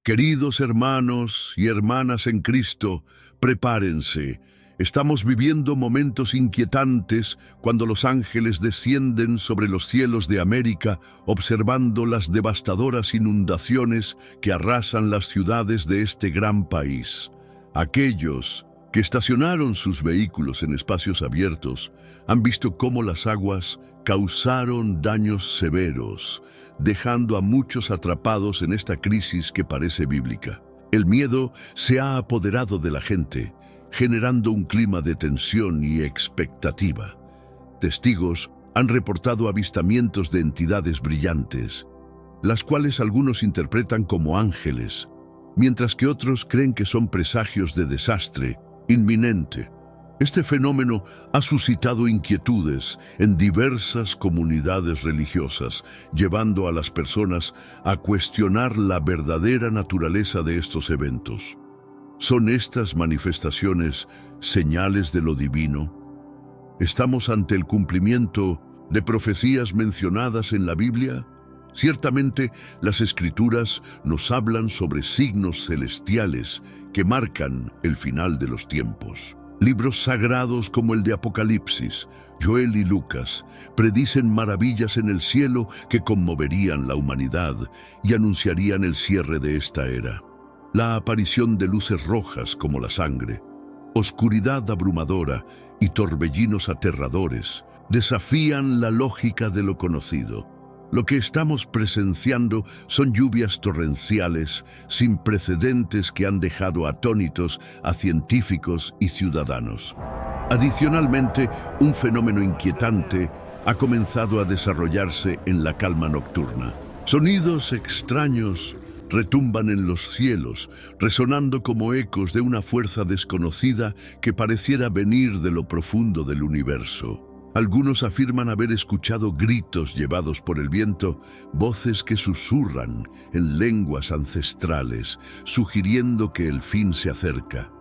Queridos hermanos y hermanas en Cristo, prepárense. Estamos viviendo momentos inquietantes cuando los ángeles descienden sobre los cielos de América, observando las devastadoras inundaciones que arrasan las ciudades de este gran país. Aquellos que estacionaron sus vehículos en espacios abiertos han visto cómo las aguas causaron daños severos, dejando a muchos atrapados en esta crisis que parece bíblica. El miedo se ha apoderado de la gente, generando un clima de tensión y expectativa. Testigos han reportado avistamientos de entidades brillantes, las cuales algunos interpretan como ángeles, mientras que otros creen que son presagios de desastre inminente. Este fenómeno ha suscitado inquietudes en diversas comunidades religiosas, llevando a las personas a cuestionar la verdadera naturaleza de estos eventos. ¿Son estas manifestaciones señales de lo divino? ¿Estamos ante el cumplimiento de profecías mencionadas en la Biblia? Ciertamente, las Escrituras nos hablan sobre signos celestiales que marcan el final de los tiempos. Libros sagrados como el de Apocalipsis, Joel y Lucas predicen maravillas en el cielo que conmoverían la humanidad y anunciarían el cierre de esta era. La aparición de luces rojas como la sangre, oscuridad abrumadora y torbellinos aterradores desafían la lógica de lo conocido. Lo que estamos presenciando son lluvias torrenciales sin precedentes que han dejado atónitos a científicos y ciudadanos. Adicionalmente, un fenómeno inquietante ha comenzado a desarrollarse en la calma nocturna. Sonidos extraños retumban en los cielos, resonando como ecos de una fuerza desconocida que pareciera venir de lo profundo del universo. Algunos afirman haber escuchado gritos llevados por el viento, voces que susurran en lenguas ancestrales, sugiriendo que el fin se acerca.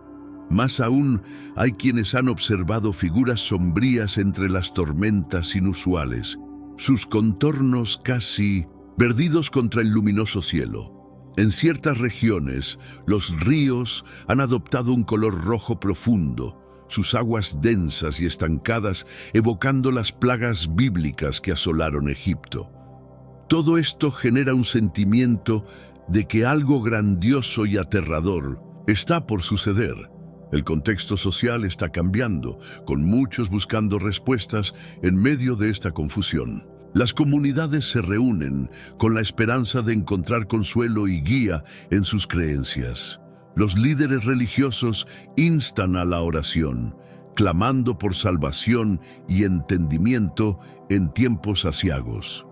Más aún, hay quienes han observado figuras sombrías entre las tormentas inusuales, sus contornos casi perdidos contra el luminoso cielo. En ciertas regiones, los ríos han adoptado un color rojo profundo, sus aguas densas y estancadas evocando las plagas bíblicas que asolaron Egipto. Todo esto genera un sentimiento de que algo grandioso y aterrador está por suceder. El contexto social está cambiando, con muchos buscando respuestas en medio de esta confusión. Las comunidades se reúnen con la esperanza de encontrar consuelo y guía en sus creencias. Los líderes religiosos instan a la oración, clamando por salvación y entendimiento en tiempos aciagos.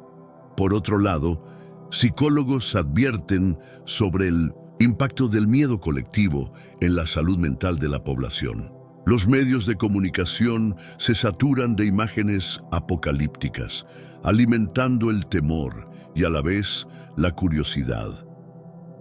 Por otro lado, psicólogos advierten sobre el impacto del miedo colectivo en la salud mental de la población. Los medios de comunicación se saturan de imágenes apocalípticas, alimentando el temor y a la vez la curiosidad.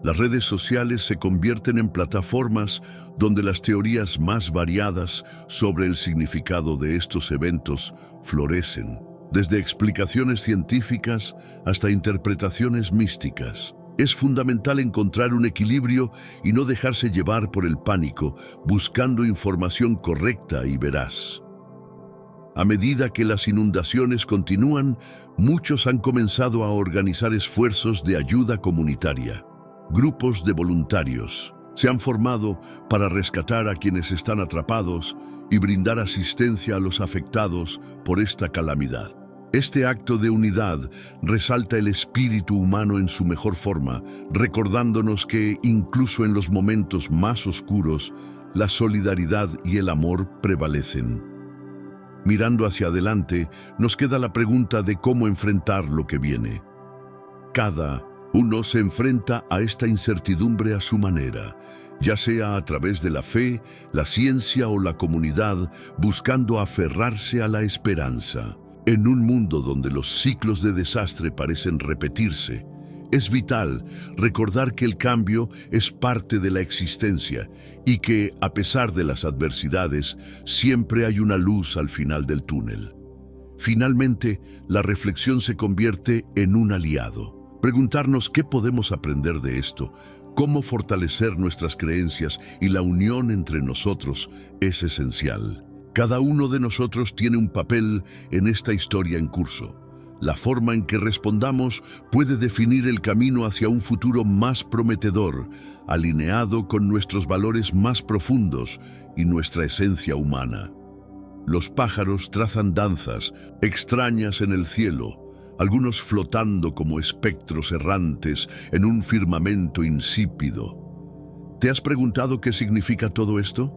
Las redes sociales se convierten en plataformas donde las teorías más variadas sobre el significado de estos eventos florecen, desde explicaciones científicas hasta interpretaciones místicas. Es fundamental encontrar un equilibrio y no dejarse llevar por el pánico, buscando información correcta y veraz. A medida que las inundaciones continúan, muchos han comenzado a organizar esfuerzos de ayuda comunitaria. Grupos de voluntarios se han formado para rescatar a quienes están atrapados y brindar asistencia a los afectados por esta calamidad. Este acto de unidad resalta el espíritu humano en su mejor forma, recordándonos que incluso en los momentos más oscuros, la solidaridad y el amor prevalecen. Mirando hacia adelante, nos queda la pregunta de cómo enfrentar lo que viene. Cada uno se enfrenta a esta incertidumbre a su manera, ya sea a través de la fe, la ciencia o la comunidad, buscando aferrarse a la esperanza. En un mundo donde los ciclos de desastre parecen repetirse, es vital recordar que el cambio es parte de la existencia y que, a pesar de las adversidades, siempre hay una luz al final del túnel. Finalmente, la reflexión se convierte en un aliado. Preguntarnos qué podemos aprender de esto, Cómo fortalecer nuestras creencias y la unión entre nosotros es esencial. Cada uno de nosotros tiene un papel en esta historia en curso. La forma en que respondamos puede definir el camino hacia un futuro más prometedor, alineado con nuestros valores más profundos y nuestra esencia humana. Los pájaros trazan danzas extrañas en el cielo, algunos flotando como espectros errantes en un firmamento insípido. ¿Te has preguntado qué significa todo esto?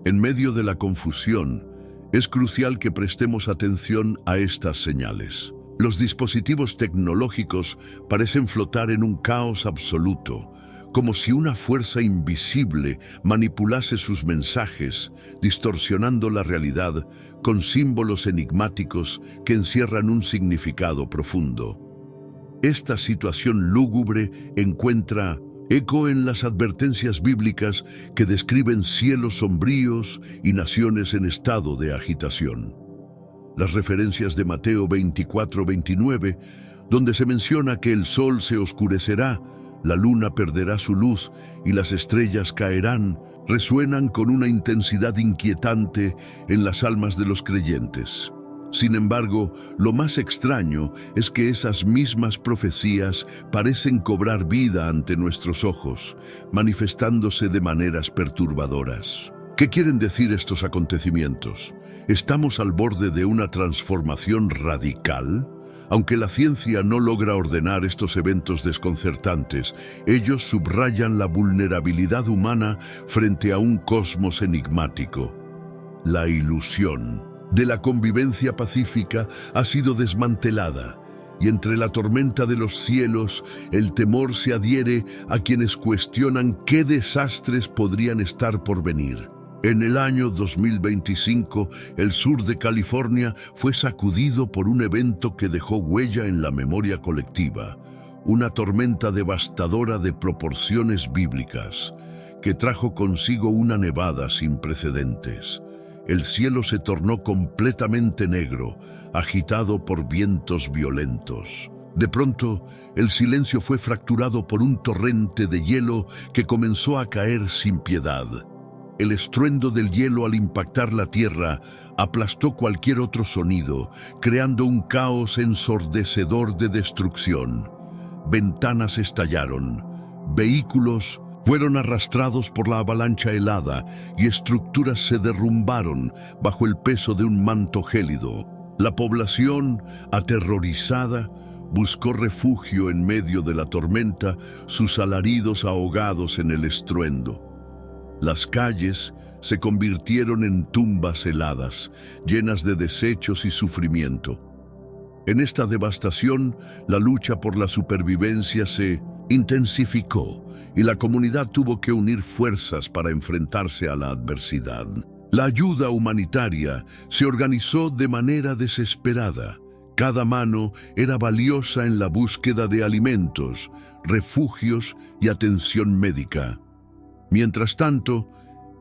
En medio de la confusión, es crucial que prestemos atención a estas señales. Los dispositivos tecnológicos parecen flotar en un caos absoluto, como si una fuerza invisible manipulase sus mensajes, distorsionando la realidad con símbolos enigmáticos que encierran un significado profundo. Esta situación lúgubre encuentra eco en las advertencias bíblicas que describen cielos sombríos y naciones en estado de agitación. Las referencias de Mateo 24-29, donde se menciona que el sol se oscurecerá, la luna perderá su luz y las estrellas caerán, resuenan con una intensidad inquietante en las almas de los creyentes. Sin embargo, lo más extraño es que esas mismas profecías parecen cobrar vida ante nuestros ojos, manifestándose de maneras perturbadoras. ¿Qué quieren decir estos acontecimientos? ¿Estamos al borde de una transformación radical? Aunque la ciencia no logra ordenar estos eventos desconcertantes, ellos subrayan la vulnerabilidad humana frente a un cosmos enigmático. La ilusión de la convivencia pacífica ha sido desmantelada, y entre la tormenta de los cielos, el temor se adhiere a quienes cuestionan qué desastres podrían estar por venir. En el año 2025, el sur de California fue sacudido por un evento que dejó huella en la memoria colectiva, una tormenta devastadora de proporciones bíblicas, que trajo consigo una nevada sin precedentes. El cielo se tornó completamente negro, agitado por vientos violentos. De pronto, el silencio fue fracturado por un torrente de hielo que comenzó a caer sin piedad. El estruendo del hielo al impactar la tierra aplastó cualquier otro sonido, creando un caos ensordecedor de destrucción. Ventanas estallaron, vehículos fueron arrastrados por la avalancha helada y estructuras se derrumbaron bajo el peso de un manto gélido. La población, aterrorizada, buscó refugio en medio de la tormenta, sus alaridos ahogados en el estruendo. Las calles se convirtieron en tumbas heladas, llenas de desechos y sufrimiento. En esta devastación, la lucha por la supervivencia se intensificó y la comunidad tuvo que unir fuerzas para enfrentarse a la adversidad. La ayuda humanitaria se organizó de manera desesperada. Cada mano era valiosa en la búsqueda de alimentos, refugios y atención médica. Mientras tanto,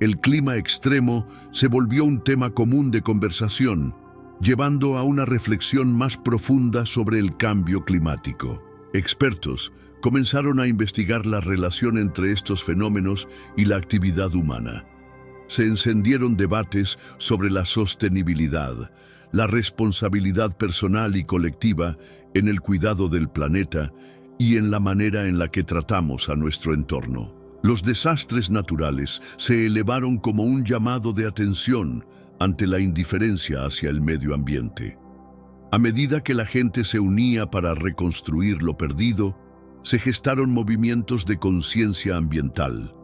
el clima extremo se volvió un tema común de conversación, llevando a una reflexión más profunda sobre el cambio climático. Expertos comenzaron a investigar la relación entre estos fenómenos y la actividad humana. Se encendieron debates sobre la sostenibilidad, la responsabilidad personal y colectiva en el cuidado del planeta y en la manera en la que tratamos a nuestro entorno. Los desastres naturales se elevaron como un llamado de atención ante la indiferencia hacia el medio ambiente. A medida que la gente se unía para reconstruir lo perdido, se gestaron movimientos de conciencia ambiental,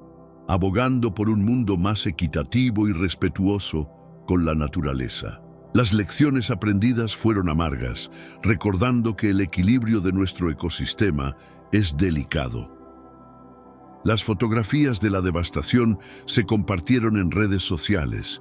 abogando por un mundo más equitativo y respetuoso con la naturaleza. Las lecciones aprendidas fueron amargas, recordando que el equilibrio de nuestro ecosistema es delicado. Las fotografías de la devastación se compartieron en redes sociales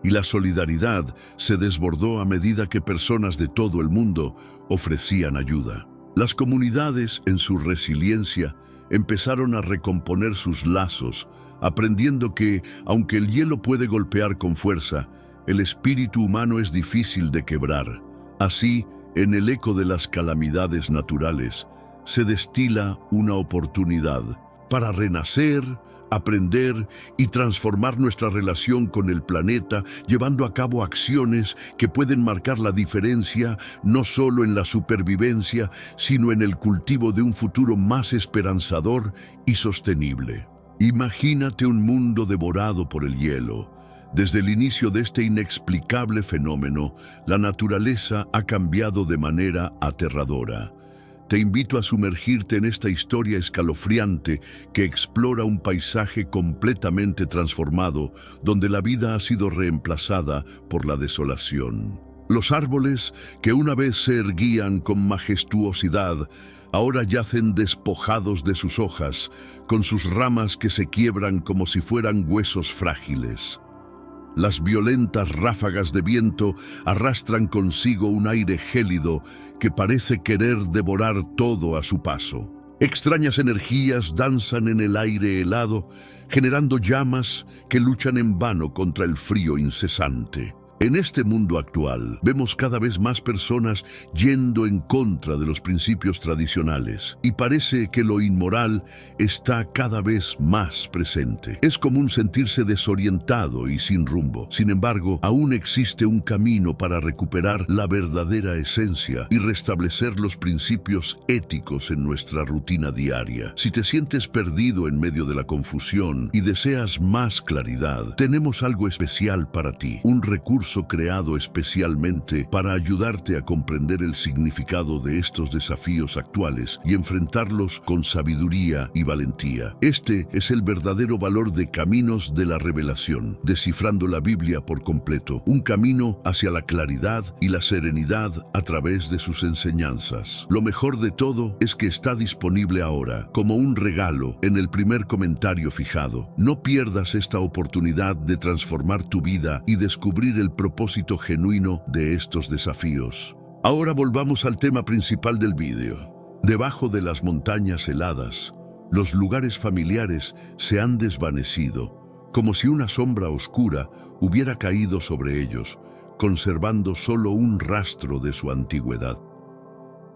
y la solidaridad se desbordó a medida que personas de todo el mundo ofrecían ayuda. Las comunidades, en su resiliencia, empezaron a recomponer sus lazos, aprendiendo que, aunque el hielo puede golpear con fuerza, el espíritu humano es difícil de quebrar. Así, en el eco de las calamidades naturales, se destila una oportunidad, para renacer, aprender y transformar nuestra relación con el planeta, llevando a cabo acciones que pueden marcar la diferencia no solo en la supervivencia, sino en el cultivo de un futuro más esperanzador y sostenible. Imagínate un mundo devorado por el hielo. Desde el inicio de este inexplicable fenómeno, la naturaleza ha cambiado de manera aterradora. Te invito a sumergirte en esta historia escalofriante que explora un paisaje completamente transformado, donde la vida ha sido reemplazada por la desolación. Los árboles, que una vez se erguían con majestuosidad, ahora yacen despojados de sus hojas, con sus ramas que se quiebran como si fueran huesos frágiles. Las violentas ráfagas de viento arrastran consigo un aire gélido que parece querer devorar todo a su paso. Extrañas energías danzan en el aire helado, generando llamas que luchan en vano contra el frío incesante. En este mundo actual, vemos cada vez más personas yendo en contra de los principios tradicionales y parece que lo inmoral está cada vez más presente. Es común sentirse desorientado y sin rumbo. Sin embargo, aún existe un camino para recuperar la verdadera esencia y restablecer los principios éticos en nuestra rutina diaria. Si te sientes perdido en medio de la confusión y deseas más claridad, tenemos algo especial para ti, un recurso creado especialmente para ayudarte a comprender el significado de estos desafíos actuales y enfrentarlos con sabiduría y valentía. Este es el verdadero valor de Caminos de la Revelación, descifrando la Biblia por completo, un camino hacia la claridad y la serenidad a través de sus enseñanzas. Lo mejor de todo es que está disponible ahora, como un regalo, en el primer comentario fijado. No pierdas esta oportunidad de transformar tu vida y descubrir el propósito genuino de estos desafíos. Ahora volvamos al tema principal del vídeo. Debajo de las montañas heladas, los lugares familiares se han desvanecido, como si una sombra oscura hubiera caído sobre ellos, conservando solo un rastro de su antigüedad.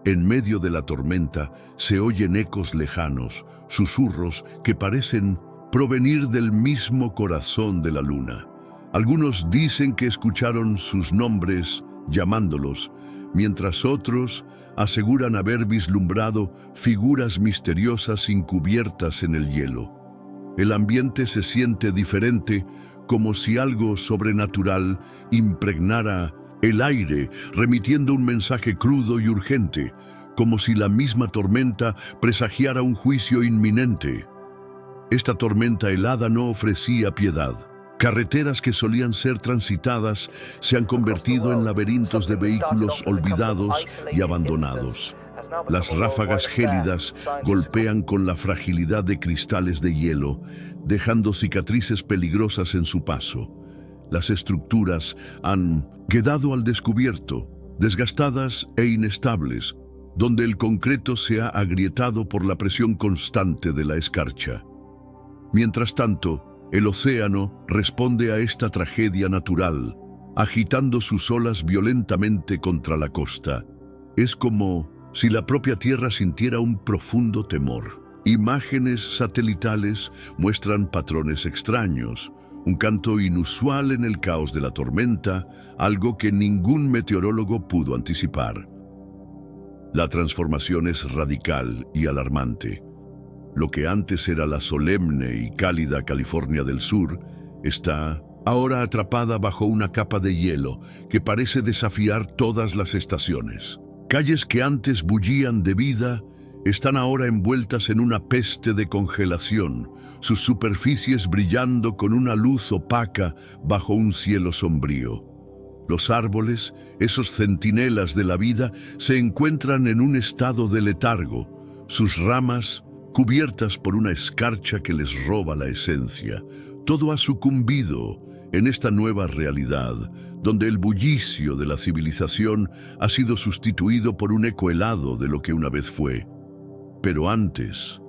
En medio de la tormenta se oyen ecos lejanos, susurros que parecen provenir del mismo corazón de la luna. Algunos dicen que escucharon sus nombres llamándolos, mientras otros aseguran haber vislumbrado figuras misteriosas encubiertas en el hielo. El ambiente se siente diferente, como si algo sobrenatural impregnara el aire, remitiendo un mensaje crudo y urgente, como si la misma tormenta presagiara un juicio inminente. Esta tormenta helada no ofrecía piedad. Carreteras que solían ser transitadas se han convertido en laberintos de vehículos olvidados y abandonados. Las ráfagas gélidas golpean con la fragilidad de cristales de hielo, dejando cicatrices peligrosas en su paso. Las estructuras han quedado al descubierto, desgastadas e inestables, donde el concreto se ha agrietado por la presión constante de la escarcha. Mientras tanto, el océano responde a esta tragedia natural, agitando sus olas violentamente contra la costa. Es como si la propia tierra sintiera un profundo temor. Imágenes satelitales muestran patrones extraños, un canto inusual en el caos de la tormenta, algo que ningún meteorólogo pudo anticipar. La transformación es radical y alarmante. Lo que antes era la solemne y cálida California del Sur está ahora atrapada bajo una capa de hielo que parece desafiar todas las estaciones. Calles que antes bullían de vida están ahora envueltas en una peste de congelación, sus superficies brillando con una luz opaca bajo un cielo sombrío. Los árboles, esos centinelas de la vida, se encuentran en un estado de letargo, sus ramas cubiertas por una escarcha que les roba la esencia. Todo ha sucumbido en esta nueva realidad, donde el bullicio de la civilización ha sido sustituido por un eco helado de lo que una vez fue. Pero antes,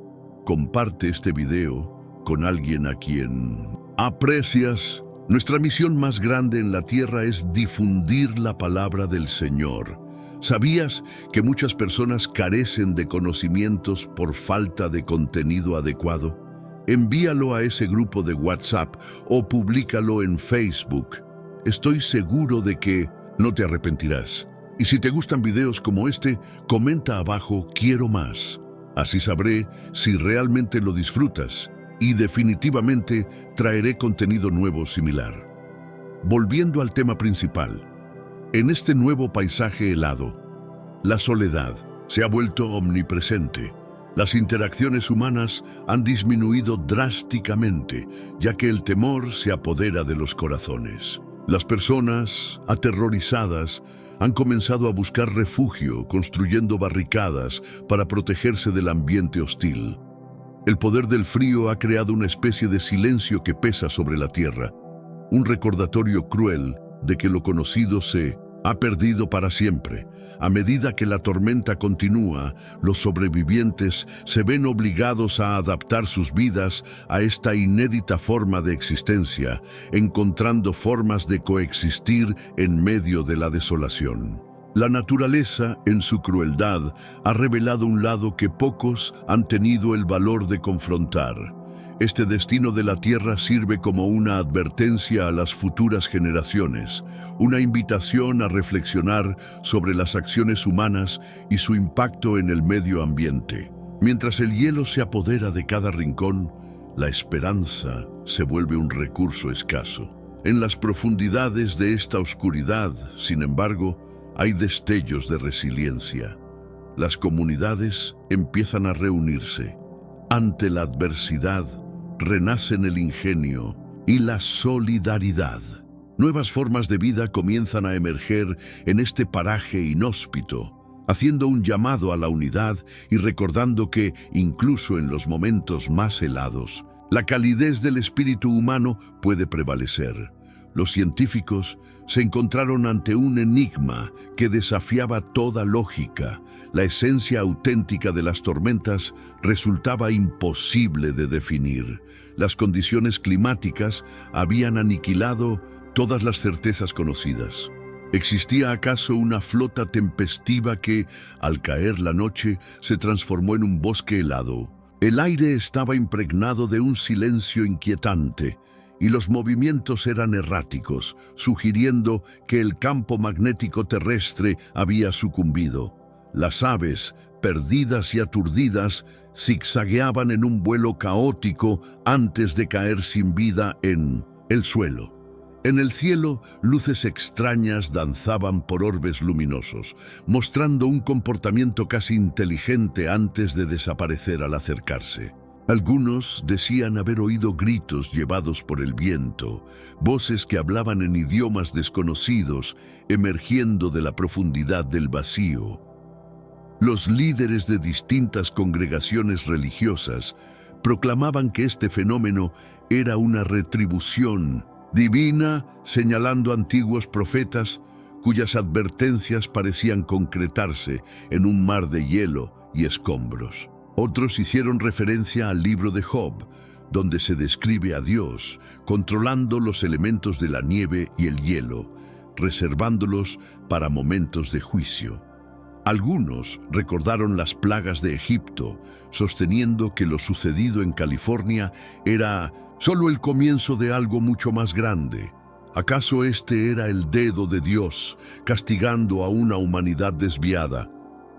comparte este video con alguien a quien aprecias. Nuestra misión más grande en la tierra es difundir la palabra del Señor. ¿Sabías que muchas personas carecen de conocimientos por falta de contenido adecuado? Envíalo a ese grupo de WhatsApp o públicalo en Facebook. Estoy seguro de que no te arrepentirás. Y si te gustan videos como este, comenta abajo "quiero más". Así sabré si realmente lo disfrutas y definitivamente traeré contenido nuevo similar. Volviendo al tema principal, en este nuevo paisaje helado, la soledad se ha vuelto omnipresente. Las interacciones humanas han disminuido drásticamente, ya que el temor se apodera de los corazones. Las personas, aterrorizadas, han comenzado a buscar refugio, construyendo barricadas para protegerse del ambiente hostil. El poder del frío ha creado una especie de silencio que pesa sobre la tierra, un recordatorio cruel de que lo conocido se ha perdido para siempre. A medida que la tormenta continúa, los sobrevivientes se ven obligados a adaptar sus vidas a esta inédita forma de existencia, encontrando formas de coexistir en medio de la desolación. La naturaleza, en su crueldad, ha revelado un lado que pocos han tenido el valor de confrontar. Este destino de la Tierra sirve como una advertencia a las futuras generaciones, una invitación a reflexionar sobre las acciones humanas y su impacto en el medio ambiente. Mientras el hielo se apodera de cada rincón, la esperanza se vuelve un recurso escaso. En las profundidades de esta oscuridad, sin embargo, hay destellos de resiliencia. Las comunidades empiezan a reunirse. Ante la adversidad, renacen el ingenio y la solidaridad. Nuevas formas de vida comienzan a emerger en este paraje inhóspito, haciendo un llamado a la unidad y recordando que, incluso en los momentos más helados, la calidez del espíritu humano puede prevalecer. Los científicos se encontraron ante un enigma que desafiaba toda lógica. La esencia auténtica de las tormentas resultaba imposible de definir. Las condiciones climáticas habían aniquilado todas las certezas conocidas. ¿Existía acaso una flota tempestiva que, al caer la noche, se transformó en un bosque helado? El aire estaba impregnado de un silencio inquietante, y los movimientos eran erráticos, sugiriendo que el campo magnético terrestre había sucumbido. Las aves, perdidas y aturdidas, zigzagueaban en un vuelo caótico antes de caer sin vida en el suelo. En el cielo, luces extrañas danzaban por orbes luminosos, mostrando un comportamiento casi inteligente antes de desaparecer al acercarse. Algunos decían haber oído gritos llevados por el viento, voces que hablaban en idiomas desconocidos, emergiendo de la profundidad del vacío. Los líderes de distintas congregaciones religiosas proclamaban que este fenómeno era una retribución divina, señalando antiguos profetas cuyas advertencias parecían concretarse en un mar de hielo y escombros. Otros hicieron referencia al libro de Job, donde se describe a Dios controlando los elementos de la nieve y el hielo, reservándolos para momentos de juicio. Algunos recordaron las plagas de Egipto, sosteniendo que lo sucedido en California era solo el comienzo de algo mucho más grande. ¿Acaso este era el dedo de Dios castigando a una humanidad desviada?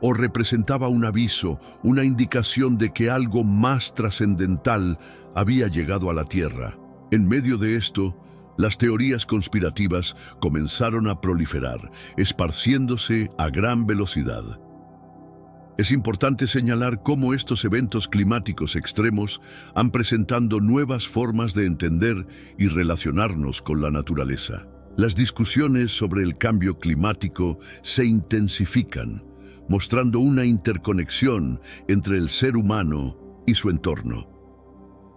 ¿O representaba un aviso, una indicación de que algo más trascendental había llegado a la Tierra? En medio de esto, las teorías conspirativas comenzaron a proliferar, esparciéndose a gran velocidad. Es importante señalar cómo estos eventos climáticos extremos han presentado nuevas formas de entender y relacionarnos con la naturaleza. Las discusiones sobre el cambio climático se intensifican, mostrando una interconexión entre el ser humano y su entorno.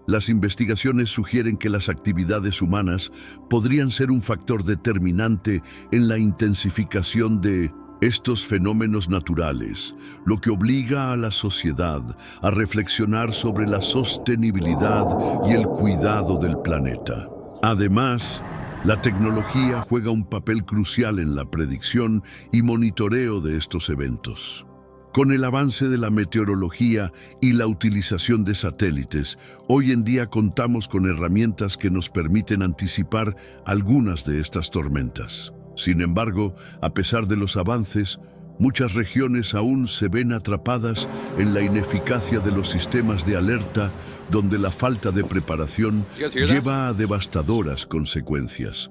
Las investigaciones sugieren que las actividades humanas podrían ser un factor determinante en la intensificación de estos fenómenos naturales, lo que obliga a la sociedad a reflexionar sobre la sostenibilidad y el cuidado del planeta. Además, La tecnología juega un papel crucial en la predicción y monitoreo de estos eventos. Con el avance de la meteorología y la utilización de satélites, hoy en día contamos con herramientas que nos permiten anticipar algunas de estas tormentas. Sin embargo, a pesar de los avances, muchas regiones aún se ven atrapadas en la ineficacia de los sistemas de alerta, donde la falta de preparación lleva a devastadoras consecuencias.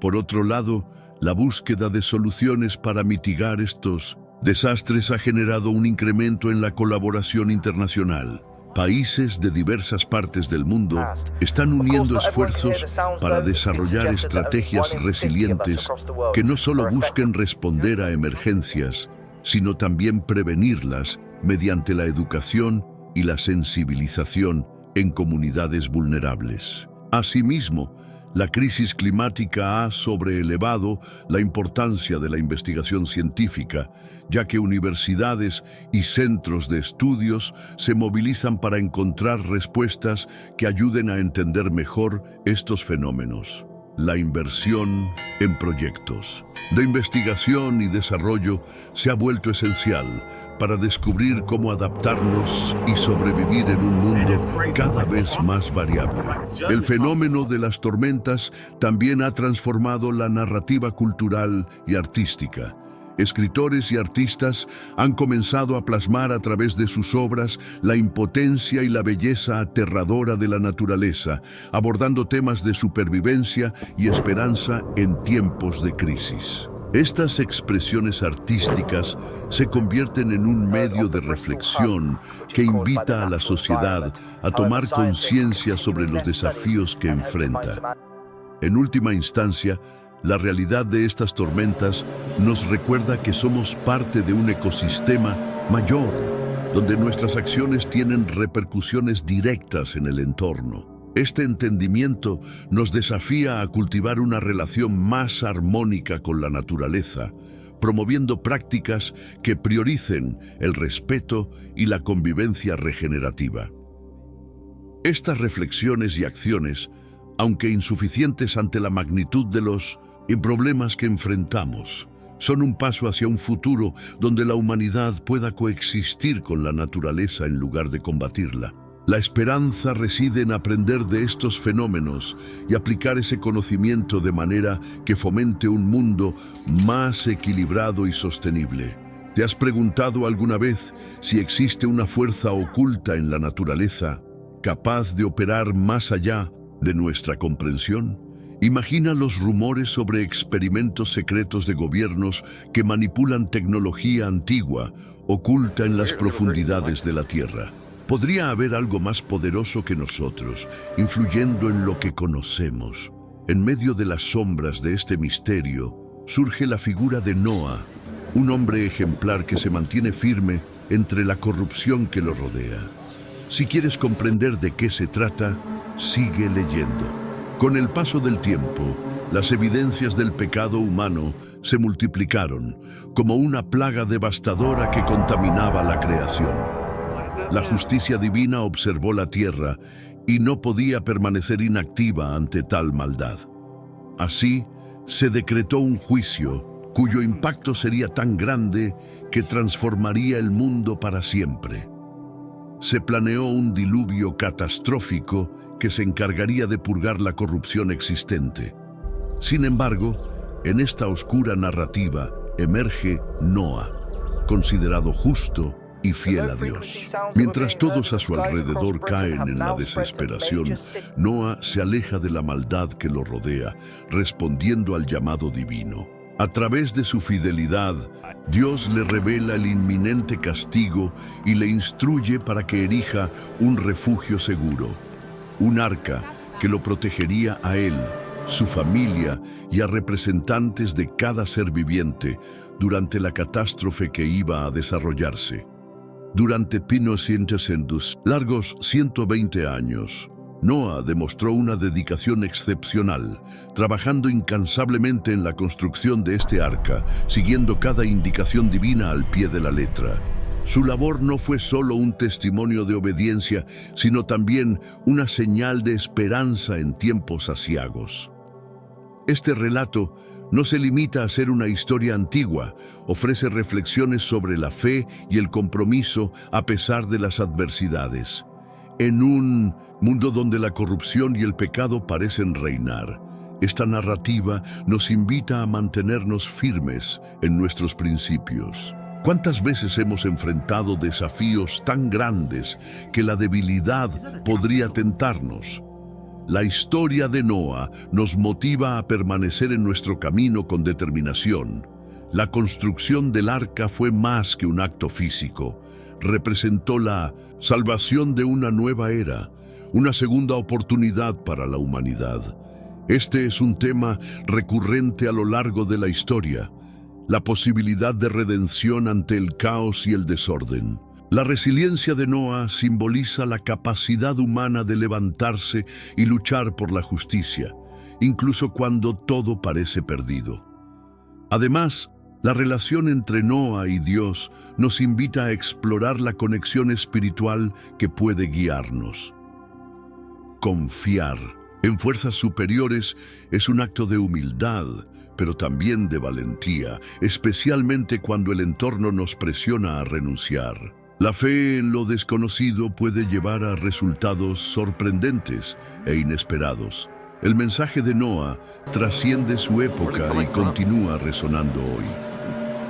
Por otro lado, la búsqueda de soluciones para mitigar estos desastres ha generado un incremento en la colaboración internacional. Países de diversas partes del mundo están uniendo esfuerzos para desarrollar estrategias resilientes que no solo busquen responder a emergencias, sino también prevenirlas mediante la educación y la sensibilización en comunidades vulnerables. Asimismo, la crisis climática ha sobreelevado la importancia de la investigación científica, ya que universidades y centros de estudios se movilizan para encontrar respuestas que ayuden a entender mejor estos fenómenos. La inversión en proyectos de investigación y desarrollo se ha vuelto esencial para descubrir cómo adaptarnos y sobrevivir en un mundo cada vez más variable. El fenómeno de las tormentas también ha transformado la narrativa cultural y artística. Escritores y artistas han comenzado a plasmar a través de sus obras la impotencia y la belleza aterradora de la naturaleza, abordando temas de supervivencia y esperanza en tiempos de crisis. Estas expresiones artísticas se convierten en un medio de reflexión que invita a la sociedad a tomar conciencia sobre los desafíos que enfrenta. En última instancia, la realidad de estas tormentas nos recuerda que somos parte de un ecosistema mayor, donde nuestras acciones tienen repercusiones directas en el entorno. Este entendimiento nos desafía a cultivar una relación más armónica con la naturaleza, promoviendo prácticas que prioricen el respeto y la convivencia regenerativa. Estas reflexiones y acciones, aunque insuficientes ante la magnitud de los problemas que enfrentamos, son un paso hacia un futuro donde la humanidad pueda coexistir con la naturaleza en lugar de combatirla. La esperanza reside en aprender de estos fenómenos y aplicar ese conocimiento de manera que fomente un mundo más equilibrado y sostenible. ¿Te has preguntado alguna vez si existe una fuerza oculta en la naturaleza capaz de operar más allá de nuestra comprensión? Imagina los rumores sobre experimentos secretos de gobiernos que manipulan tecnología antigua, oculta en las profundidades de la Tierra. ¿Podría haber algo más poderoso que nosotros, influyendo en lo que conocemos? En medio de las sombras de este misterio, surge la figura de Noah, un hombre ejemplar que se mantiene firme entre la corrupción que lo rodea. Si quieres comprender de qué se trata, sigue leyendo. Con el paso del tiempo, las evidencias del pecado humano se multiplicaron como una plaga devastadora que contaminaba la creación. La justicia divina observó la tierra y no podía permanecer inactiva ante tal maldad. Así, se decretó un juicio cuyo impacto sería tan grande que transformaría el mundo para siempre. Se planeó un diluvio catastrófico que se encargaría de purgar la corrupción existente. Sin embargo, en esta oscura narrativa emerge Noah, considerado justo y fiel a Dios. Mientras todos a su alrededor caen en la desesperación, Noah se aleja de la maldad que lo rodea, respondiendo al llamado divino. A través de su fidelidad, Dios le revela el inminente castigo y le instruye para que erija un refugio seguro, un arca que lo protegería a él, su familia y a representantes de cada ser viviente durante la catástrofe que iba a desarrollarse. Durante largos 120 años, Noah demostró una dedicación excepcional, trabajando incansablemente en la construcción de este arca, siguiendo cada indicación divina al pie de la letra. Su labor no fue solo un testimonio de obediencia, sino también una señal de esperanza en tiempos aciagos. Este relato no se limita a ser una historia antigua, ofrece reflexiones sobre la fe y el compromiso a pesar de las adversidades. En un mundo donde la corrupción y el pecado parecen reinar, esta narrativa nos invita a mantenernos firmes en nuestros principios. ¿Cuántas veces hemos enfrentado desafíos tan grandes que la debilidad podría tentarnos? La historia de Noa nos motiva a permanecer en nuestro camino con determinación. La construcción del arca fue más que un acto físico. Representó la salvación de una nueva era, una segunda oportunidad para la humanidad. Este es un tema recurrente a lo largo de la historia, la posibilidad de redención ante el caos y el desorden. La resiliencia de Noa simboliza la capacidad humana de levantarse y luchar por la justicia, incluso cuando todo parece perdido. Además, la relación entre Noa y Dios nos invita a explorar la conexión espiritual que puede guiarnos. Confiar en fuerzas superiores es un acto de humildad, pero también de valentía, especialmente cuando el entorno nos presiona a renunciar. La fe en lo desconocido puede llevar a resultados sorprendentes e inesperados. El mensaje de Noa trasciende su época y continúa resonando hoy.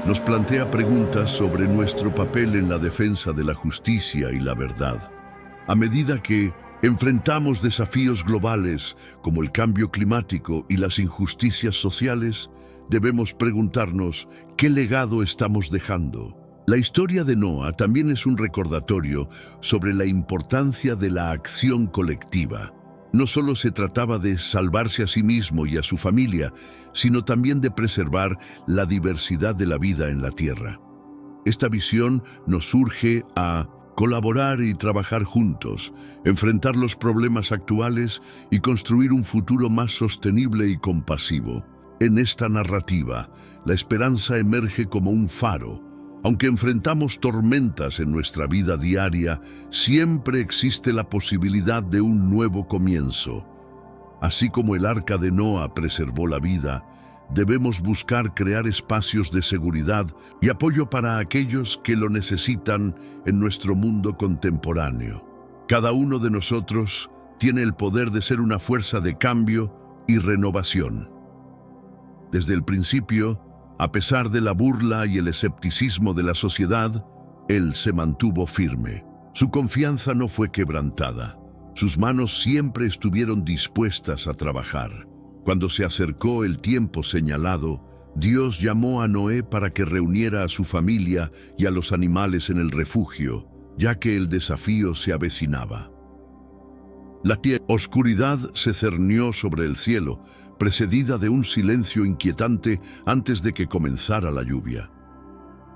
Nos plantea preguntas sobre nuestro papel en la defensa de la justicia y la verdad. A medida que enfrentamos desafíos globales como el cambio climático y las injusticias sociales, debemos preguntarnos ¿qué legado estamos dejando? La historia de Noa también es un recordatorio sobre la importancia de la acción colectiva. No solo se trataba de salvarse a sí mismo y a su familia, sino también de preservar la diversidad de la vida en la tierra. Esta visión nos urge a colaborar y trabajar juntos, enfrentar los problemas actuales y construir un futuro más sostenible y compasivo. En esta narrativa, la esperanza emerge como un faro. Aunque enfrentamos tormentas en nuestra vida diaria, siempre existe la posibilidad de un nuevo comienzo. Así como el arca de Noa preservó la vida, debemos buscar crear espacios de seguridad y apoyo para aquellos que lo necesitan en nuestro mundo contemporáneo. Cada uno de nosotros tiene el poder de ser una fuerza de cambio y renovación. Desde el principio, a pesar de la burla y el escepticismo de la sociedad, él se mantuvo firme. Su confianza no fue quebrantada. Sus manos siempre estuvieron dispuestas a trabajar. Cuando se acercó el tiempo señalado, Dios llamó a Noé para que reuniera a su familia y a los animales en el refugio, ya que el desafío se avecinaba. La oscuridad se cernió sobre el cielo, precedida de un silencio inquietante antes de que comenzara la lluvia.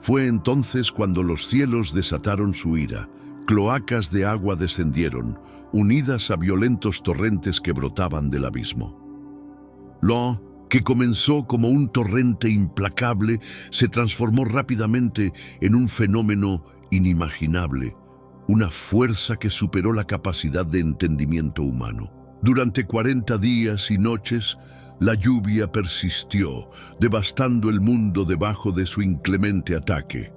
Fue entonces cuando los cielos desataron su ira, cloacas de agua descendieron, unidas a violentos torrentes que brotaban del abismo. Lo que comenzó como un torrente implacable se transformó rápidamente en un fenómeno inimaginable, una fuerza que superó la capacidad de entendimiento humano. Durante 40 días y noches, la lluvia persistió, devastando el mundo debajo de su inclemente ataque.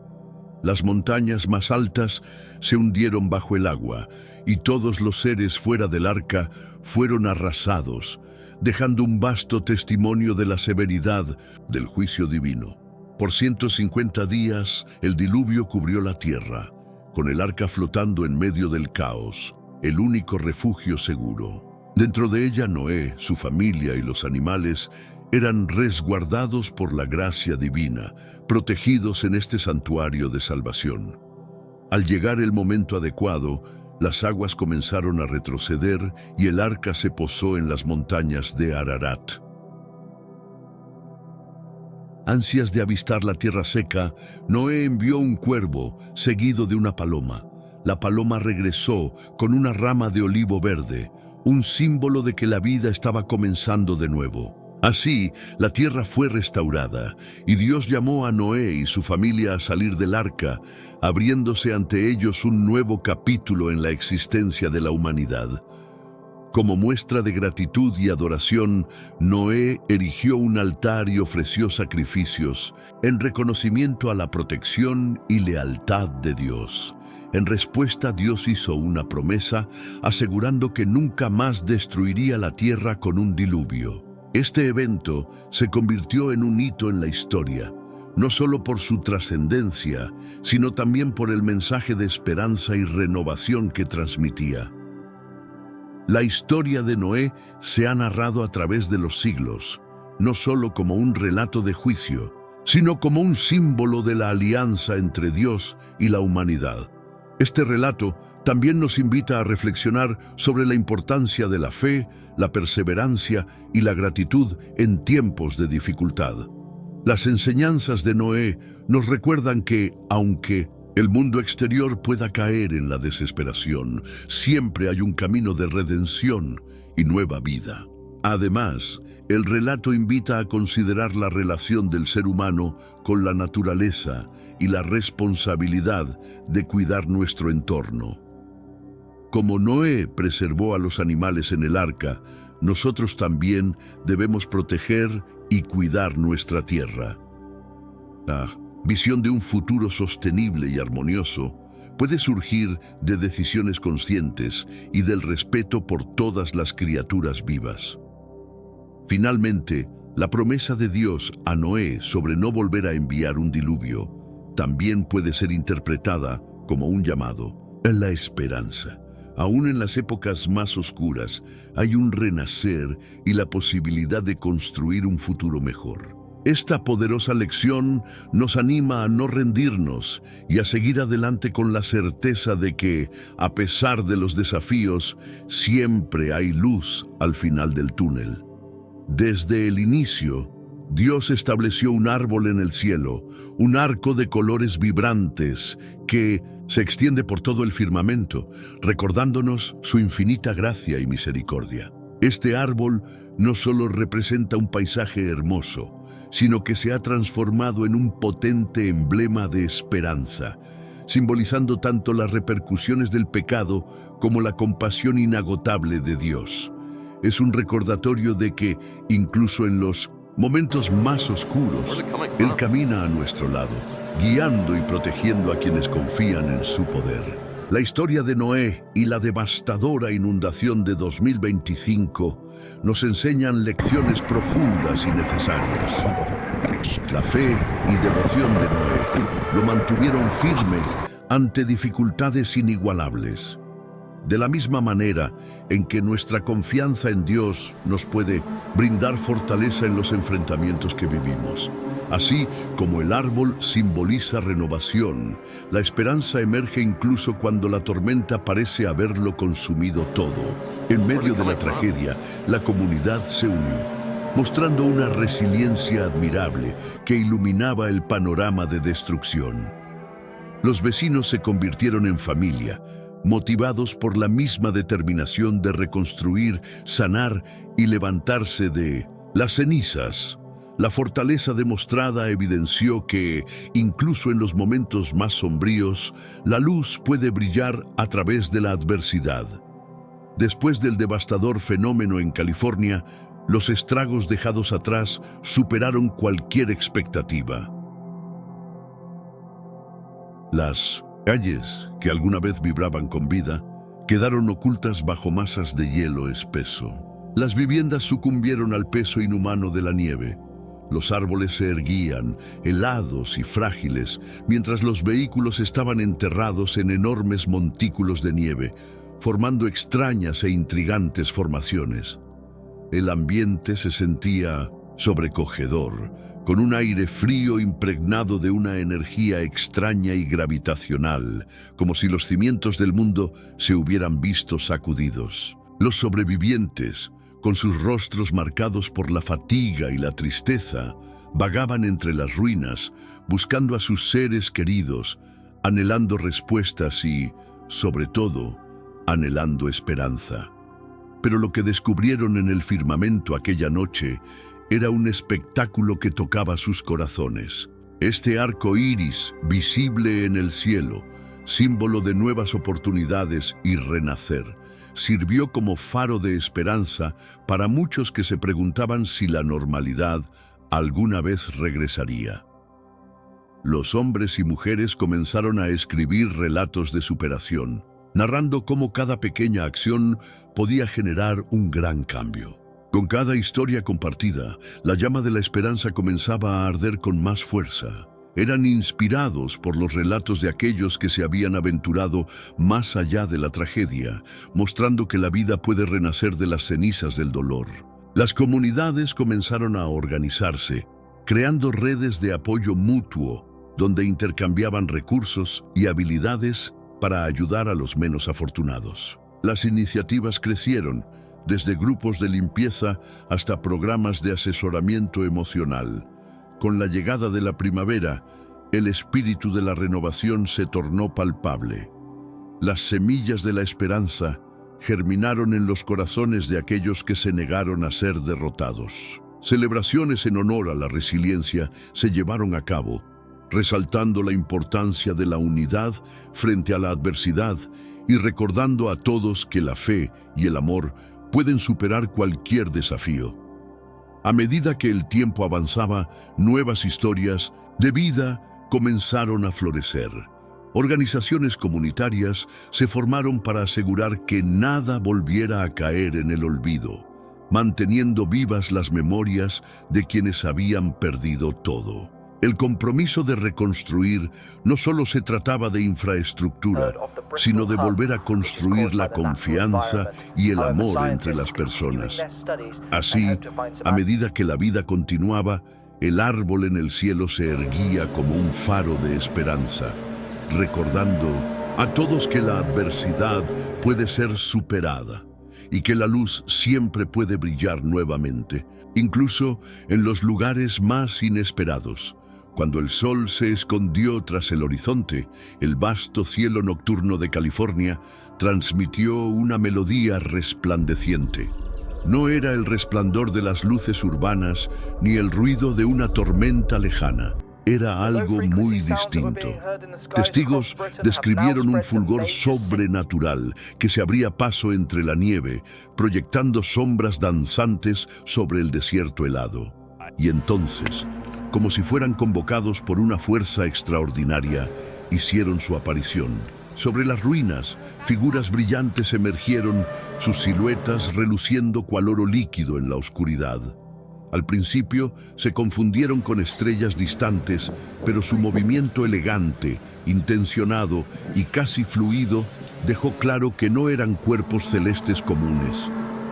Las montañas más altas se hundieron bajo el agua, y todos los seres fuera del arca fueron arrasados, dejando un vasto testimonio de la severidad del juicio divino. Por 150 días, el diluvio cubrió la tierra, con el arca flotando en medio del caos, el único refugio seguro. Dentro de ella, Noé, su familia y los animales eran resguardados por la gracia divina, protegidos en este santuario de salvación. Al llegar el momento adecuado, las aguas comenzaron a retroceder y el arca se posó en las montañas de Ararat. Ansias de avistar la tierra seca, Noé envió un cuervo, seguido de una paloma. La paloma regresó con una rama de olivo verde, un símbolo de que la vida estaba comenzando de nuevo. Así, la tierra fue restaurada, y Dios llamó a Noé y su familia a salir del arca, abriéndose ante ellos un nuevo capítulo en la existencia de la humanidad. Como muestra de gratitud y adoración, Noé erigió un altar y ofreció sacrificios en reconocimiento a la protección y lealtad de Dios. En respuesta, Dios hizo una promesa, asegurando que nunca más destruiría la tierra con un diluvio. Este evento se convirtió en un hito en la historia, no solo por su trascendencia, sino también por el mensaje de esperanza y renovación que transmitía. La historia de Noé se ha narrado a través de los siglos, no solo como un relato de juicio, sino como un símbolo de la alianza entre Dios y la humanidad. Este relato también nos invita a reflexionar sobre la importancia de la fe, la perseverancia y la gratitud en tiempos de dificultad. Las enseñanzas de Noé nos recuerdan que, aunque el mundo exterior pueda caer en la desesperación, siempre hay un camino de redención y nueva vida. Además, el relato invita a considerar la relación del ser humano con la naturaleza y la responsabilidad de cuidar nuestro entorno. Como Noé preservó a los animales en el arca, nosotros también debemos proteger y cuidar nuestra tierra. La visión de un futuro sostenible y armonioso puede surgir de decisiones conscientes y del respeto por todas las criaturas vivas. Finalmente, la promesa de Dios a Noé sobre no volver a enviar un diluvio también puede ser interpretada como un llamado a la esperanza. Aún en las épocas más oscuras, hay un renacer y la posibilidad de construir un futuro mejor. Esta poderosa lección nos anima a no rendirnos y a seguir adelante con la certeza de que, a pesar de los desafíos, siempre hay luz al final del túnel. Desde el inicio, Dios estableció un árbol en el cielo, un arco de colores vibrantes que se extiende por todo el firmamento, recordándonos su infinita gracia y misericordia. Este árbol no solo representa un paisaje hermoso, sino que se ha transformado en un potente emblema de esperanza, simbolizando tanto las repercusiones del pecado como la compasión inagotable de Dios. Es un recordatorio de que, incluso en los momentos más oscuros, Él camina a nuestro lado, guiando y protegiendo a quienes confían en su poder. La historia de Noé y la devastadora inundación de 2025 nos enseñan lecciones profundas y necesarias. La fe y devoción de Noé lo mantuvieron firme ante dificultades inigualables. De la misma manera en que nuestra confianza en Dios nos puede brindar fortaleza en los enfrentamientos que vivimos. Así como el árbol simboliza renovación, la esperanza emerge incluso cuando la tormenta parece haberlo consumido todo. En medio de la tragedia, la comunidad se unió, mostrando una resiliencia admirable que iluminaba el panorama de destrucción. Los vecinos se convirtieron en familia, motivados por la misma determinación de reconstruir, sanar y levantarse de las cenizas. La fortaleza demostrada evidenció que, incluso en los momentos más sombríos, la luz puede brillar a través de la adversidad. Después del devastador fenómeno en California, los estragos dejados atrás superaron cualquier expectativa. Las calles, que alguna vez vibraban con vida, quedaron ocultas bajo masas de hielo espeso. Las viviendas sucumbieron al peso inhumano de la nieve. Los árboles se erguían, helados y frágiles, mientras los vehículos estaban enterrados en enormes montículos de nieve, formando extrañas e intrigantes formaciones. El ambiente se sentía sobrecogedor, con un aire frío impregnado de una energía extraña y gravitacional, como si los cimientos del mundo se hubieran visto sacudidos. Los sobrevivientes, con sus rostros marcados por la fatiga y la tristeza, vagaban entre las ruinas, buscando a sus seres queridos, anhelando respuestas y, sobre todo, anhelando esperanza. Pero lo que descubrieron en el firmamento aquella noche era un espectáculo que tocaba sus corazones. Este arco iris, visible en el cielo, símbolo de nuevas oportunidades y renacer, sirvió como faro de esperanza para muchos que se preguntaban si la normalidad alguna vez regresaría. Los hombres y mujeres comenzaron a escribir relatos de superación, narrando cómo cada pequeña acción podía generar un gran cambio. Con cada historia compartida, la llama de la esperanza comenzaba a arder con más fuerza. Eran inspirados por los relatos de aquellos que se habían aventurado más allá de la tragedia, mostrando que la vida puede renacer de las cenizas del dolor. Las comunidades comenzaron a organizarse, creando redes de apoyo mutuo, donde intercambiaban recursos y habilidades para ayudar a los menos afortunados. Las iniciativas crecieron, desde grupos de limpieza hasta programas de asesoramiento emocional. Con la llegada de la primavera, el espíritu de la renovación se tornó palpable. Las semillas de la esperanza germinaron en los corazones de aquellos que se negaron a ser derrotados. Celebraciones en honor a la resiliencia se llevaron a cabo, resaltando la importancia de la unidad frente a la adversidad y recordando a todos que la fe y el amor pueden superar cualquier desafío. A medida que el tiempo avanzaba, nuevas historias de vida comenzaron a florecer. Organizaciones comunitarias se formaron para asegurar que nada volviera a caer en el olvido, manteniendo vivas las memorias de quienes habían perdido todo. El compromiso de reconstruir no solo se trataba de infraestructura, sino de volver a construir la confianza y el amor entre las personas. Así, a medida que la vida continuaba, el árbol en el cielo se erguía como un faro de esperanza, recordando a todos que la adversidad puede ser superada y que la luz siempre puede brillar nuevamente, incluso en los lugares más inesperados. Cuando el sol se escondió tras el horizonte, el vasto cielo nocturno de California transmitió una melodía resplandeciente. No era el resplandor de las luces urbanas ni el ruido de una tormenta lejana. Era algo muy distinto. Testigos describieron un fulgor sobrenatural que se abría paso entre la nieve, proyectando sombras danzantes sobre el desierto helado. Y entonces, como si fueran convocados por una fuerza extraordinaria, hicieron su aparición. Sobre las ruinas, figuras brillantes emergieron, sus siluetas reluciendo cual oro líquido en la oscuridad. Al principio se confundieron con estrellas distantes, pero su movimiento elegante, intencionado y casi fluido dejó claro que no eran cuerpos celestes comunes.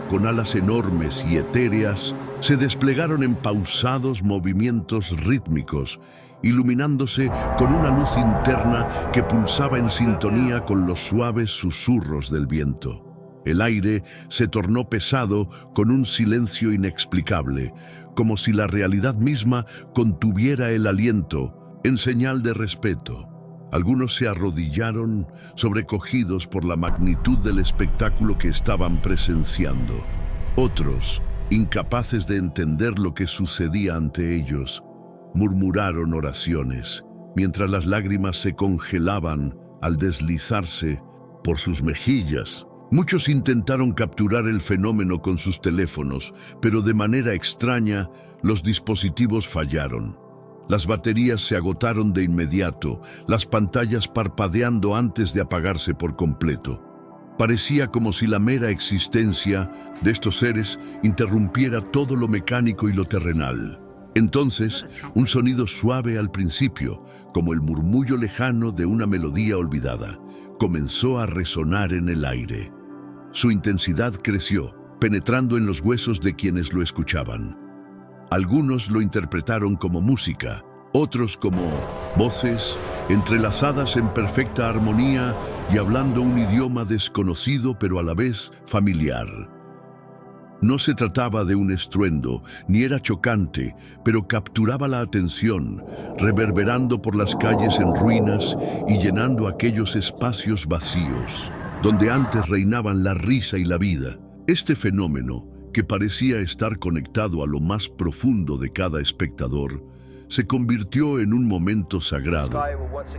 Con alas enormes y etéreas, se desplegaron en pausados movimientos rítmicos, iluminándose con una luz interna que pulsaba en sintonía con los suaves susurros del viento. El aire se tornó pesado con un silencio inexplicable, como si la realidad misma contuviera el aliento, en señal de respeto. Algunos se arrodillaron, sobrecogidos por la magnitud del espectáculo que estaban presenciando. Otros, incapaces de entender lo que sucedía ante ellos, murmuraron oraciones, mientras las lágrimas se congelaban al deslizarse por sus mejillas. Muchos intentaron capturar el fenómeno con sus teléfonos, pero de manera extraña, los dispositivos fallaron. Las baterías se agotaron de inmediato, las pantallas parpadeando antes de apagarse por completo. Parecía como si la mera existencia de estos seres interrumpiera todo lo mecánico y lo terrenal. Entonces, un sonido suave al principio, como el murmullo lejano de una melodía olvidada, comenzó a resonar en el aire. Su intensidad creció, penetrando en los huesos de quienes lo escuchaban. Algunos lo interpretaron como música, otros como voces entrelazadas en perfecta armonía y hablando un idioma desconocido pero a la vez familiar. No se trataba de un estruendo, ni era chocante, pero capturaba la atención, reverberando por las calles en ruinas y llenando aquellos espacios vacíos, donde antes reinaban la risa y la vida. Este fenómeno, que parecía estar conectado a lo más profundo de cada espectador, se convirtió en un momento sagrado,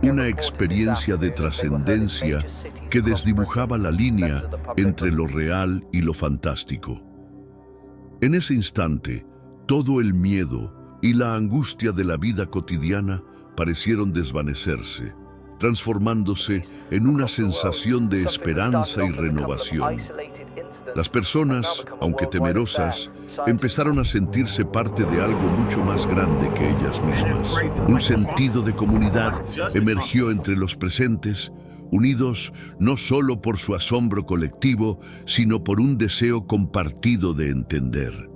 una experiencia de trascendencia que desdibujaba la línea entre lo real y lo fantástico. En ese instante, todo el miedo y la angustia de la vida cotidiana parecieron desvanecerse, transformándose en una sensación de esperanza y renovación. Las personas, aunque temerosas, empezaron a sentirse parte de algo mucho más grande que ellas mismas. Un sentido de comunidad emergió entre los presentes, unidos no solo por su asombro colectivo, sino por un deseo compartido de entender.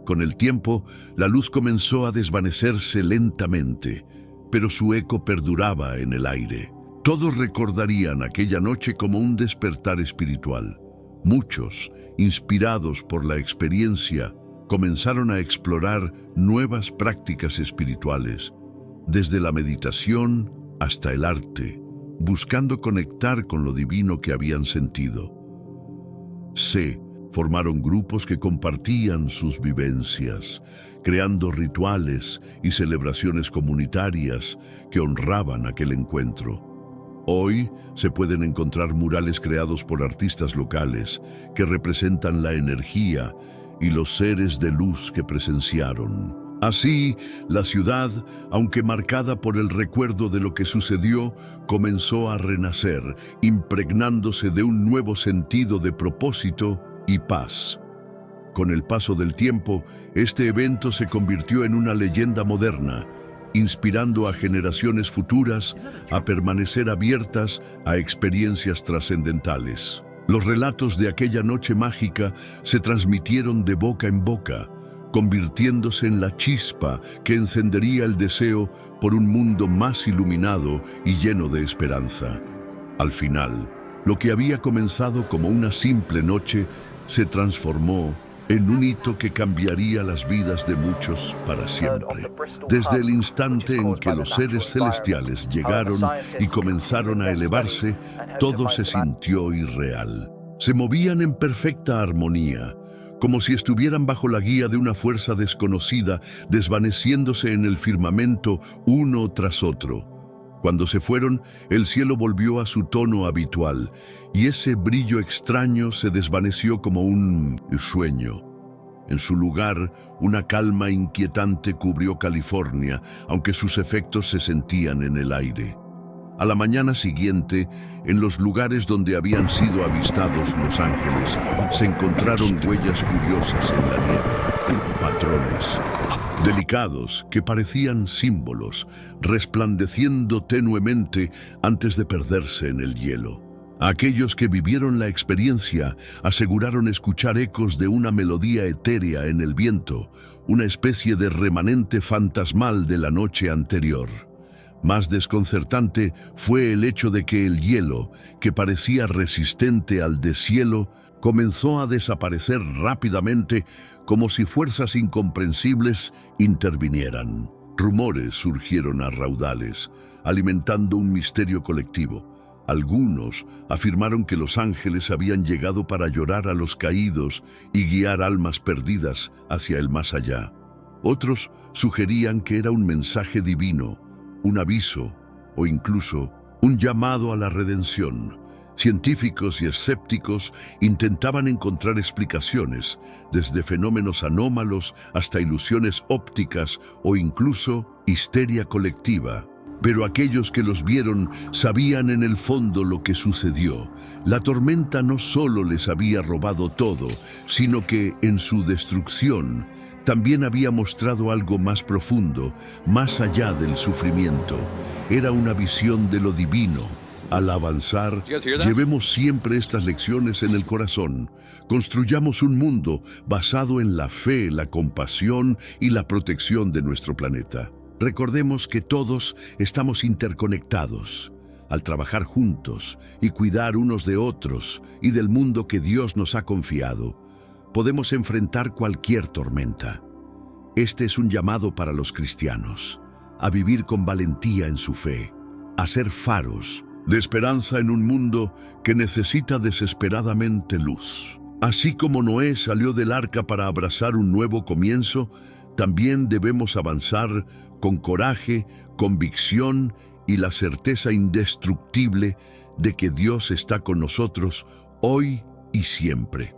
Con el tiempo, la luz comenzó a desvanecerse lentamente, pero su eco perduraba en el aire. Todos recordarían aquella noche como un despertar espiritual. Muchos, inspirados por la experiencia, comenzaron a explorar nuevas prácticas espirituales, desde la meditación hasta el arte, buscando conectar con lo divino que habían sentido. Se formaron grupos que compartían sus vivencias, creando rituales y celebraciones comunitarias que honraban aquel encuentro. Hoy se pueden encontrar murales creados por artistas locales que representan la energía y los seres de luz que presenciaron. Así, la ciudad, aunque marcada por el recuerdo de lo que sucedió, comenzó a renacer, impregnándose de un nuevo sentido de propósito y paz. Con el paso del tiempo, este evento se convirtió en una leyenda moderna, inspirando a generaciones futuras a permanecer abiertas a experiencias trascendentales. Los relatos de aquella noche mágica se transmitieron de boca en boca, convirtiéndose en la chispa que encendería el deseo por un mundo más iluminado y lleno de esperanza. Al final, lo que había comenzado como una simple noche se transformó en un hito que cambiaría las vidas de muchos para siempre. Desde el instante en que los seres celestiales llegaron y comenzaron a elevarse, todo se sintió irreal. Se movían en perfecta armonía, como si estuvieran bajo la guía de una fuerza desconocida, desvaneciéndose en el firmamento uno tras otro. Cuando se fueron, el cielo volvió a su tono habitual, y ese brillo extraño se desvaneció como un sueño. En su lugar, una calma inquietante cubrió California, aunque sus efectos se sentían en el aire. A la mañana siguiente, en los lugares donde habían sido avistados los ángeles, se encontraron huellas curiosas en la nieve, patrones delicados que parecían símbolos, resplandeciendo tenuemente antes de perderse en el hielo. Aquellos que vivieron la experiencia aseguraron escuchar ecos de una melodía etérea en el viento, una especie de remanente fantasmal de la noche anterior. Más desconcertante fue el hecho de que el hielo, que parecía resistente al deshielo, comenzó a desaparecer rápidamente como si fuerzas incomprensibles intervinieran. Rumores surgieron a raudales, alimentando un misterio colectivo. Algunos afirmaron que los ángeles habían llegado para llorar a los caídos y guiar almas perdidas hacia el más allá. Otros sugerían que era un mensaje divino, un aviso o incluso un llamado a la redención. Científicos y escépticos intentaban encontrar explicaciones, desde fenómenos anómalos hasta ilusiones ópticas o incluso histeria colectiva. Pero aquellos que los vieron sabían en el fondo lo que sucedió. La tormenta no solo les había robado todo, sino que en su destrucción también había mostrado algo más profundo, más allá del sufrimiento. Era una visión de lo divino. Al avanzar, llevemos siempre estas lecciones en el corazón. Construyamos un mundo basado en la fe, la compasión y la protección de nuestro planeta. Recordemos que todos estamos interconectados. Al trabajar juntos y cuidar unos de otros y del mundo que Dios nos ha confiado, podemos enfrentar cualquier tormenta. Este es un llamado para los cristianos, a vivir con valentía en su fe, a ser faros de esperanza en un mundo que necesita desesperadamente luz. Así como Noé salió del arca para abrazar un nuevo comienzo, también debemos avanzar con coraje, convicción y la certeza indestructible de que Dios está con nosotros hoy y siempre.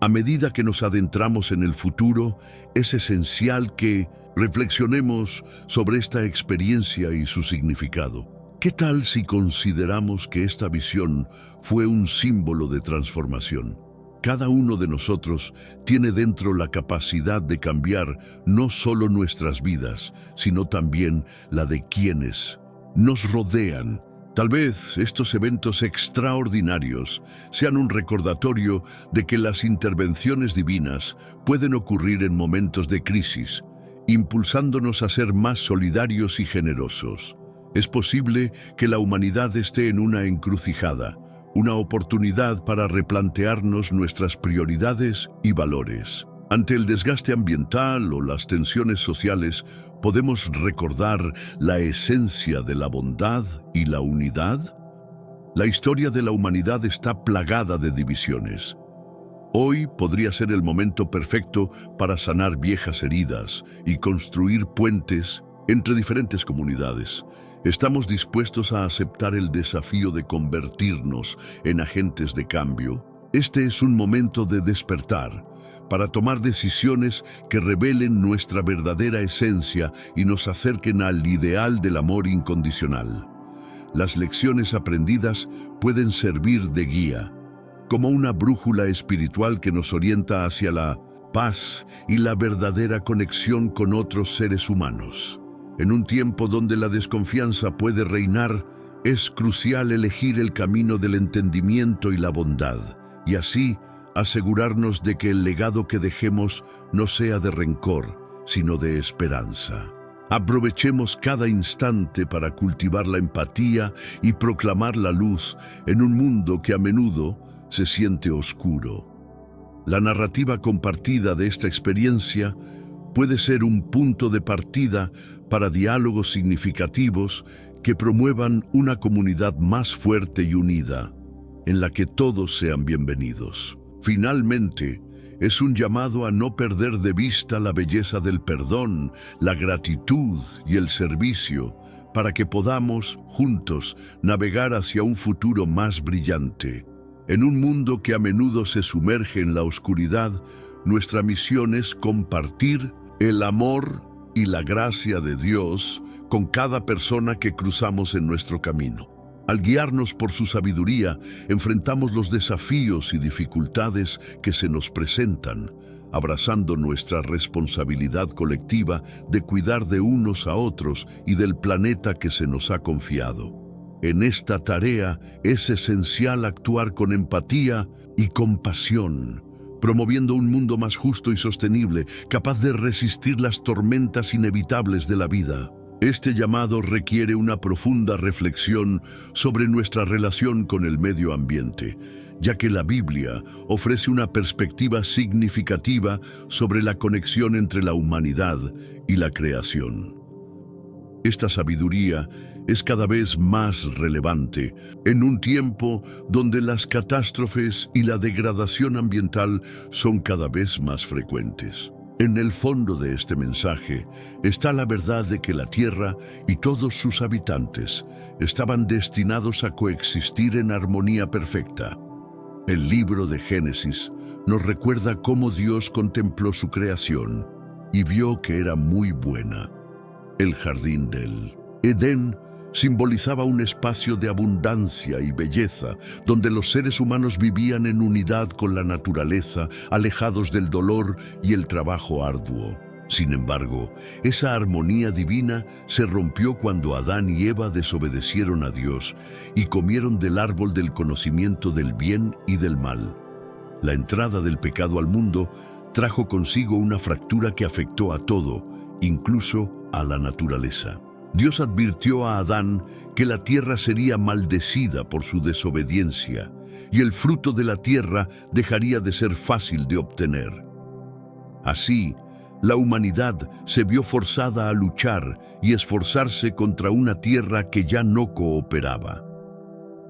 A medida que nos adentramos en el futuro, es esencial que reflexionemos sobre esta experiencia y su significado. ¿Qué tal si consideramos que esta visión fue un símbolo de transformación? Cada uno de nosotros tiene dentro la capacidad de cambiar no solo nuestras vidas, sino también la de quienes nos rodean. Tal vez estos eventos extraordinarios sean un recordatorio de que las intervenciones divinas pueden ocurrir en momentos de crisis, impulsándonos a ser más solidarios y generosos. Es posible que la humanidad esté en una encrucijada, una oportunidad para replantearnos nuestras prioridades y valores. Ante el desgaste ambiental o las tensiones sociales, ¿podemos recordar la esencia de la bondad y la unidad? La historia de la humanidad está plagada de divisiones. Hoy podría ser el momento perfecto para sanar viejas heridas y construir puentes entre diferentes comunidades. ¿Estamos dispuestos a aceptar el desafío de convertirnos en agentes de cambio? Este es un momento de despertar, para tomar decisiones que revelen nuestra verdadera esencia y nos acerquen al ideal del amor incondicional. Las lecciones aprendidas pueden servir de guía, como una brújula espiritual que nos orienta hacia la paz y la verdadera conexión con otros seres humanos. En un tiempo donde la desconfianza puede reinar, es crucial elegir el camino del entendimiento y la bondad, y así asegurarnos de que el legado que dejemos no sea de rencor, sino de esperanza. Aprovechemos cada instante para cultivar la empatía y proclamar la luz en un mundo que a menudo se siente oscuro. La narrativa compartida de esta experiencia puede ser un punto de partida para diálogos significativos que promuevan una comunidad más fuerte y unida, en la que todos sean bienvenidos. Finalmente, es un llamado a no perder de vista la belleza del perdón, la gratitud y el servicio, para que podamos, juntos, navegar hacia un futuro más brillante. En un mundo que a menudo se sumerge en la oscuridad, nuestra misión es compartir el amor y la gracia de Dios con cada persona que cruzamos en nuestro camino. Al guiarnos por su sabiduría, enfrentamos los desafíos y dificultades que se nos presentan, abrazando nuestra responsabilidad colectiva de cuidar de unos a otros y del planeta que se nos ha confiado. En esta tarea es esencial actuar con empatía y compasión, promoviendo un mundo más justo y sostenible, capaz de resistir las tormentas inevitables de la vida. Este llamado requiere una profunda reflexión sobre nuestra relación con el medio ambiente, ya que la Biblia ofrece una perspectiva significativa sobre la conexión entre la humanidad y la creación. Esta sabiduría es cada vez más relevante en un tiempo donde las catástrofes y la degradación ambiental son cada vez más frecuentes. En el fondo de este mensaje está la verdad de que la Tierra y todos sus habitantes estaban destinados a coexistir en armonía perfecta. El libro de Génesis nos recuerda cómo Dios contempló su creación y vio que era muy buena. El jardín del Edén simbolizaba un espacio de abundancia y belleza, donde los seres humanos vivían en unidad con la naturaleza, alejados del dolor y el trabajo arduo. Sin embargo, esa armonía divina se rompió cuando Adán y Eva desobedecieron a Dios y comieron del árbol del conocimiento del bien y del mal. La entrada del pecado al mundo trajo consigo una fractura que afectó a todo, incluso a la naturaleza. Dios advirtió a Adán que la tierra sería maldecida por su desobediencia y el fruto de la tierra dejaría de ser fácil de obtener. Así, la humanidad se vio forzada a luchar y esforzarse contra una tierra que ya no cooperaba.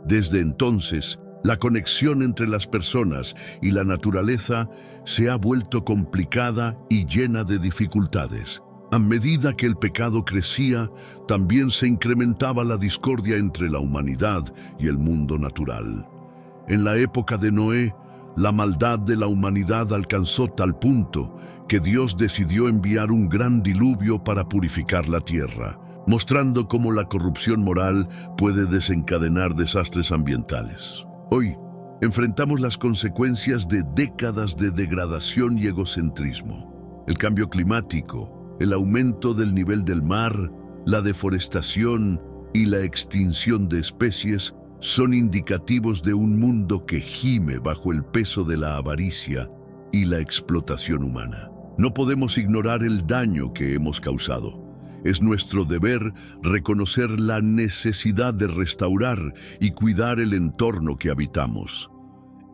Desde entonces, La conexión entre las personas y la naturaleza se ha vuelto complicada y llena de dificultades. A medida que el pecado crecía, también se incrementaba la discordia entre la humanidad y el mundo natural. En la época de Noé, la maldad de la humanidad alcanzó tal punto que Dios decidió enviar un gran diluvio para purificar la tierra, mostrando cómo la corrupción moral puede desencadenar desastres ambientales. Hoy, enfrentamos las consecuencias de décadas de degradación y egocentrismo. El cambio climático, el aumento del nivel del mar, la deforestación y la extinción de especies son indicativos de un mundo que gime bajo el peso de la avaricia y la explotación humana. No podemos ignorar el daño que hemos causado. Es nuestro deber reconocer la necesidad de restaurar y cuidar el entorno que habitamos.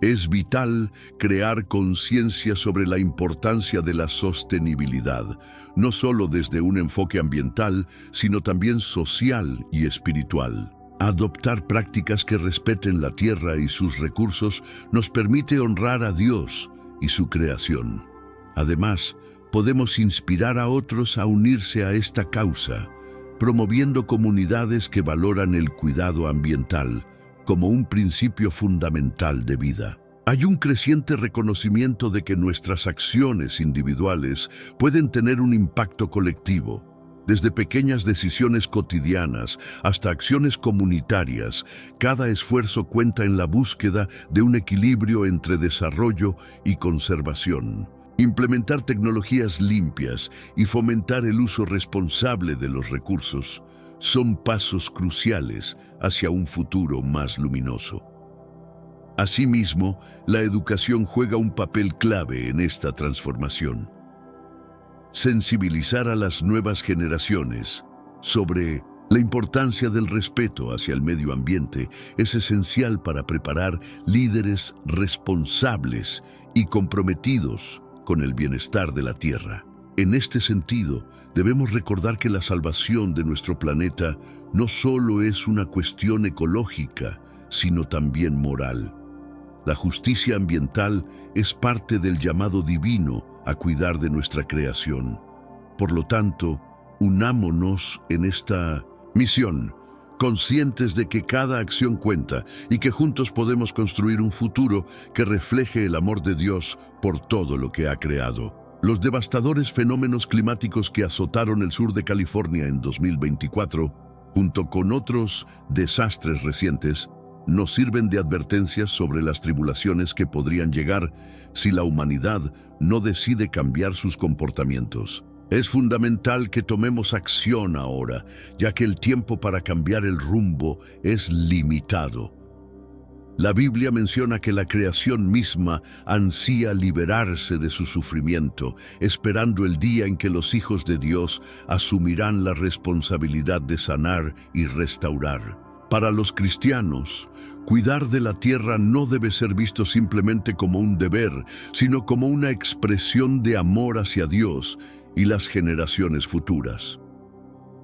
Es vital crear conciencia sobre la importancia de la sostenibilidad, no solo desde un enfoque ambiental, sino también social y espiritual. Adoptar prácticas que respeten la tierra y sus recursos nos permite honrar a Dios y su creación. Además, podemos inspirar a otros a unirse a esta causa, promoviendo comunidades que valoran el cuidado ambiental como un principio fundamental de vida. Hay un creciente reconocimiento de que nuestras acciones individuales pueden tener un impacto colectivo. Desde pequeñas decisiones cotidianas hasta acciones comunitarias, cada esfuerzo cuenta en la búsqueda de un equilibrio entre desarrollo y conservación. Implementar tecnologías limpias y fomentar el uso responsable de los recursos son pasos cruciales hacia un futuro más luminoso. Asimismo, la educación juega un papel clave en esta transformación. Sensibilizar a las nuevas generaciones sobre la importancia del respeto hacia el medio ambiente es esencial para preparar líderes responsables y comprometidos con el bienestar de la Tierra. En este sentido, debemos recordar que la salvación de nuestro planeta no solo es una cuestión ecológica, sino también moral. La justicia ambiental es parte del llamado divino a cuidar de nuestra creación. Por lo tanto, unámonos en esta misión, conscientes de que cada acción cuenta y que juntos podemos construir un futuro que refleje el amor de Dios por todo lo que ha creado. Los devastadores fenómenos climáticos que azotaron el sur de California en 2024, junto con otros desastres recientes, nos sirven de advertencias sobre las tribulaciones que podrían llegar si la humanidad no decide cambiar sus comportamientos. Es fundamental que tomemos acción ahora, ya que el tiempo para cambiar el rumbo es limitado. La Biblia menciona que la creación misma ansía liberarse de su sufrimiento, esperando el día en que los hijos de Dios asumirán la responsabilidad de sanar y restaurar. Para los cristianos, cuidar de la tierra no debe ser visto simplemente como un deber, sino como una expresión de amor hacia Dios y las generaciones futuras.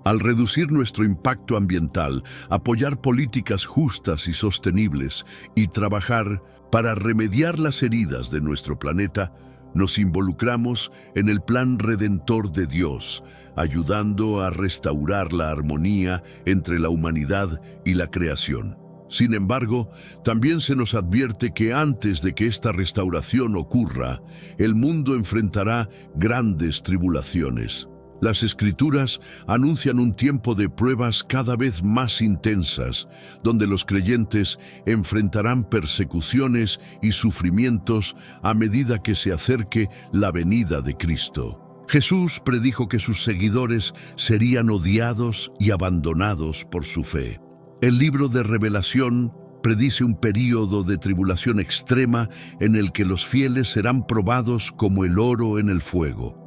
Al reducir nuestro impacto ambiental, apoyar políticas justas y sostenibles y trabajar para remediar las heridas de nuestro planeta, nos involucramos en el plan redentor de Dios, ayudando a restaurar la armonía entre la humanidad y la creación. Sin embargo, también se nos advierte que antes de que esta restauración ocurra, el mundo enfrentará grandes tribulaciones. Las Escrituras anuncian un tiempo de pruebas cada vez más intensas, donde los creyentes enfrentarán persecuciones y sufrimientos a medida que se acerque la venida de Cristo. Jesús predijo que sus seguidores serían odiados y abandonados por su fe. El libro de Revelación predice un período de tribulación extrema en el que los fieles serán probados como el oro en el fuego.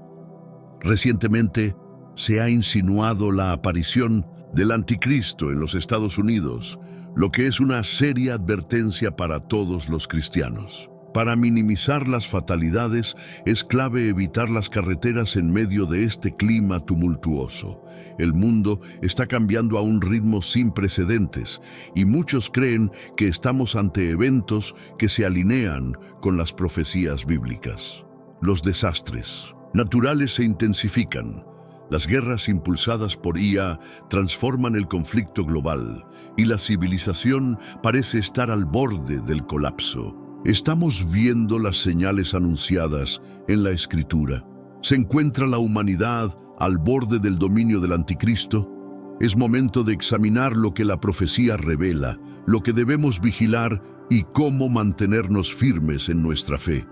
Recientemente se ha insinuado la aparición del anticristo en los Estados Unidos, lo que es una seria advertencia para todos los cristianos. Para minimizar las fatalidades, es clave evitar las carreteras en medio de este clima tumultuoso. El mundo está cambiando a un ritmo sin precedentes y muchos creen que estamos ante eventos que se alinean con las profecías bíblicas. Los desastres naturales se intensifican. Las guerras impulsadas por IA transforman el conflicto global y la civilización parece estar al borde del colapso. Estamos viendo las señales anunciadas en la Escritura. ¿Se encuentra la humanidad al borde del dominio del Anticristo? Es momento de examinar lo que la profecía revela, lo que debemos vigilar y cómo mantenernos firmes en nuestra fe.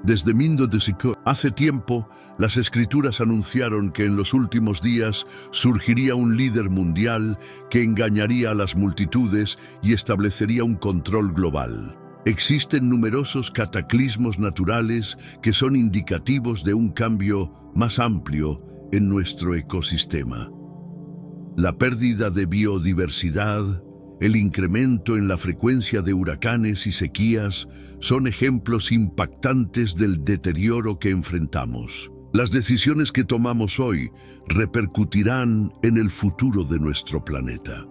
Desde Mindo de Sico, hace tiempo, las Escrituras anunciaron que en los últimos días surgiría un líder mundial que engañaría a las multitudes y establecería un control global. Existen numerosos cataclismos naturales que son indicativos de un cambio más amplio en nuestro ecosistema. La pérdida de biodiversidad, el incremento en la frecuencia de huracanes y sequías son ejemplos impactantes del deterioro que enfrentamos. Las decisiones que tomamos hoy repercutirán en el futuro de nuestro planeta.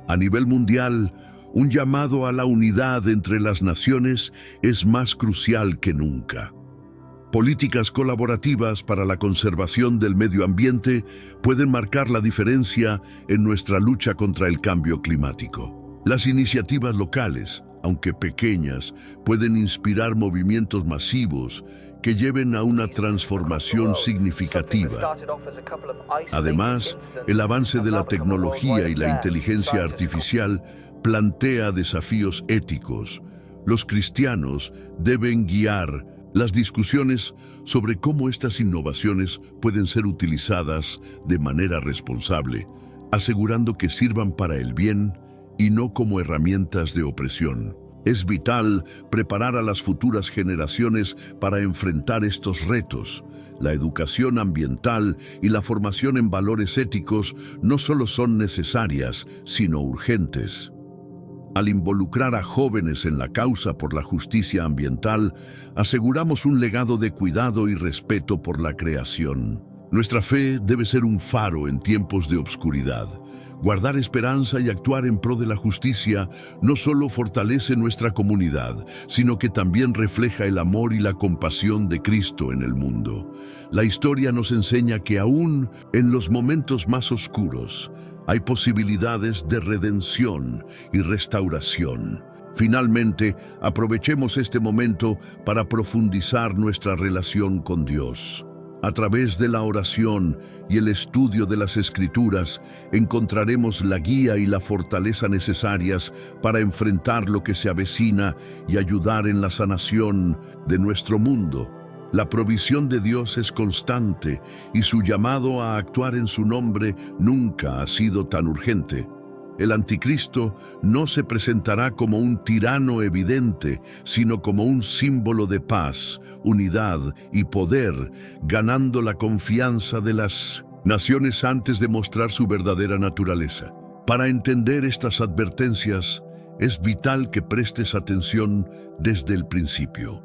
A nivel mundial, un llamado a la unidad entre las naciones es más crucial que nunca. Políticas colaborativas para la conservación del medio ambiente pueden marcar la diferencia en nuestra lucha contra el cambio climático. Las iniciativas locales, aunque pequeñas, pueden inspirar movimientos masivos que lleven a una transformación significativa. Además, el avance de la tecnología y la inteligencia artificial plantea desafíos éticos. Los cristianos deben guiar las discusiones sobre cómo estas innovaciones pueden ser utilizadas de manera responsable, asegurando que sirvan para el bien y no como herramientas de opresión. Es vital preparar a las futuras generaciones para enfrentar estos retos. La educación ambiental y la formación en valores éticos no solo son necesarias, sino urgentes. Al involucrar a jóvenes en la causa por la justicia ambiental, aseguramos un legado de cuidado y respeto por la creación. Nuestra fe debe ser un faro en tiempos de obscuridad. Guardar esperanza y actuar en pro de la justicia no solo fortalece nuestra comunidad, sino que también refleja el amor y la compasión de Cristo en el mundo. La historia nos enseña que aún en los momentos más oscuros, hay posibilidades de redención y restauración. Finalmente, aprovechemos este momento para profundizar nuestra relación con Dios. A través de la oración y el estudio de las Escrituras, encontraremos la guía y la fortaleza necesarias para enfrentar lo que se avecina y ayudar en la sanación de nuestro mundo. La provisión de Dios es constante y su llamado a actuar en su nombre nunca ha sido tan urgente. El Anticristo no se presentará como un tirano evidente, sino como un símbolo de paz, unidad y poder, ganando la confianza de las naciones antes de mostrar su verdadera naturaleza. Para entender estas advertencias, es vital que prestes atención desde el principio.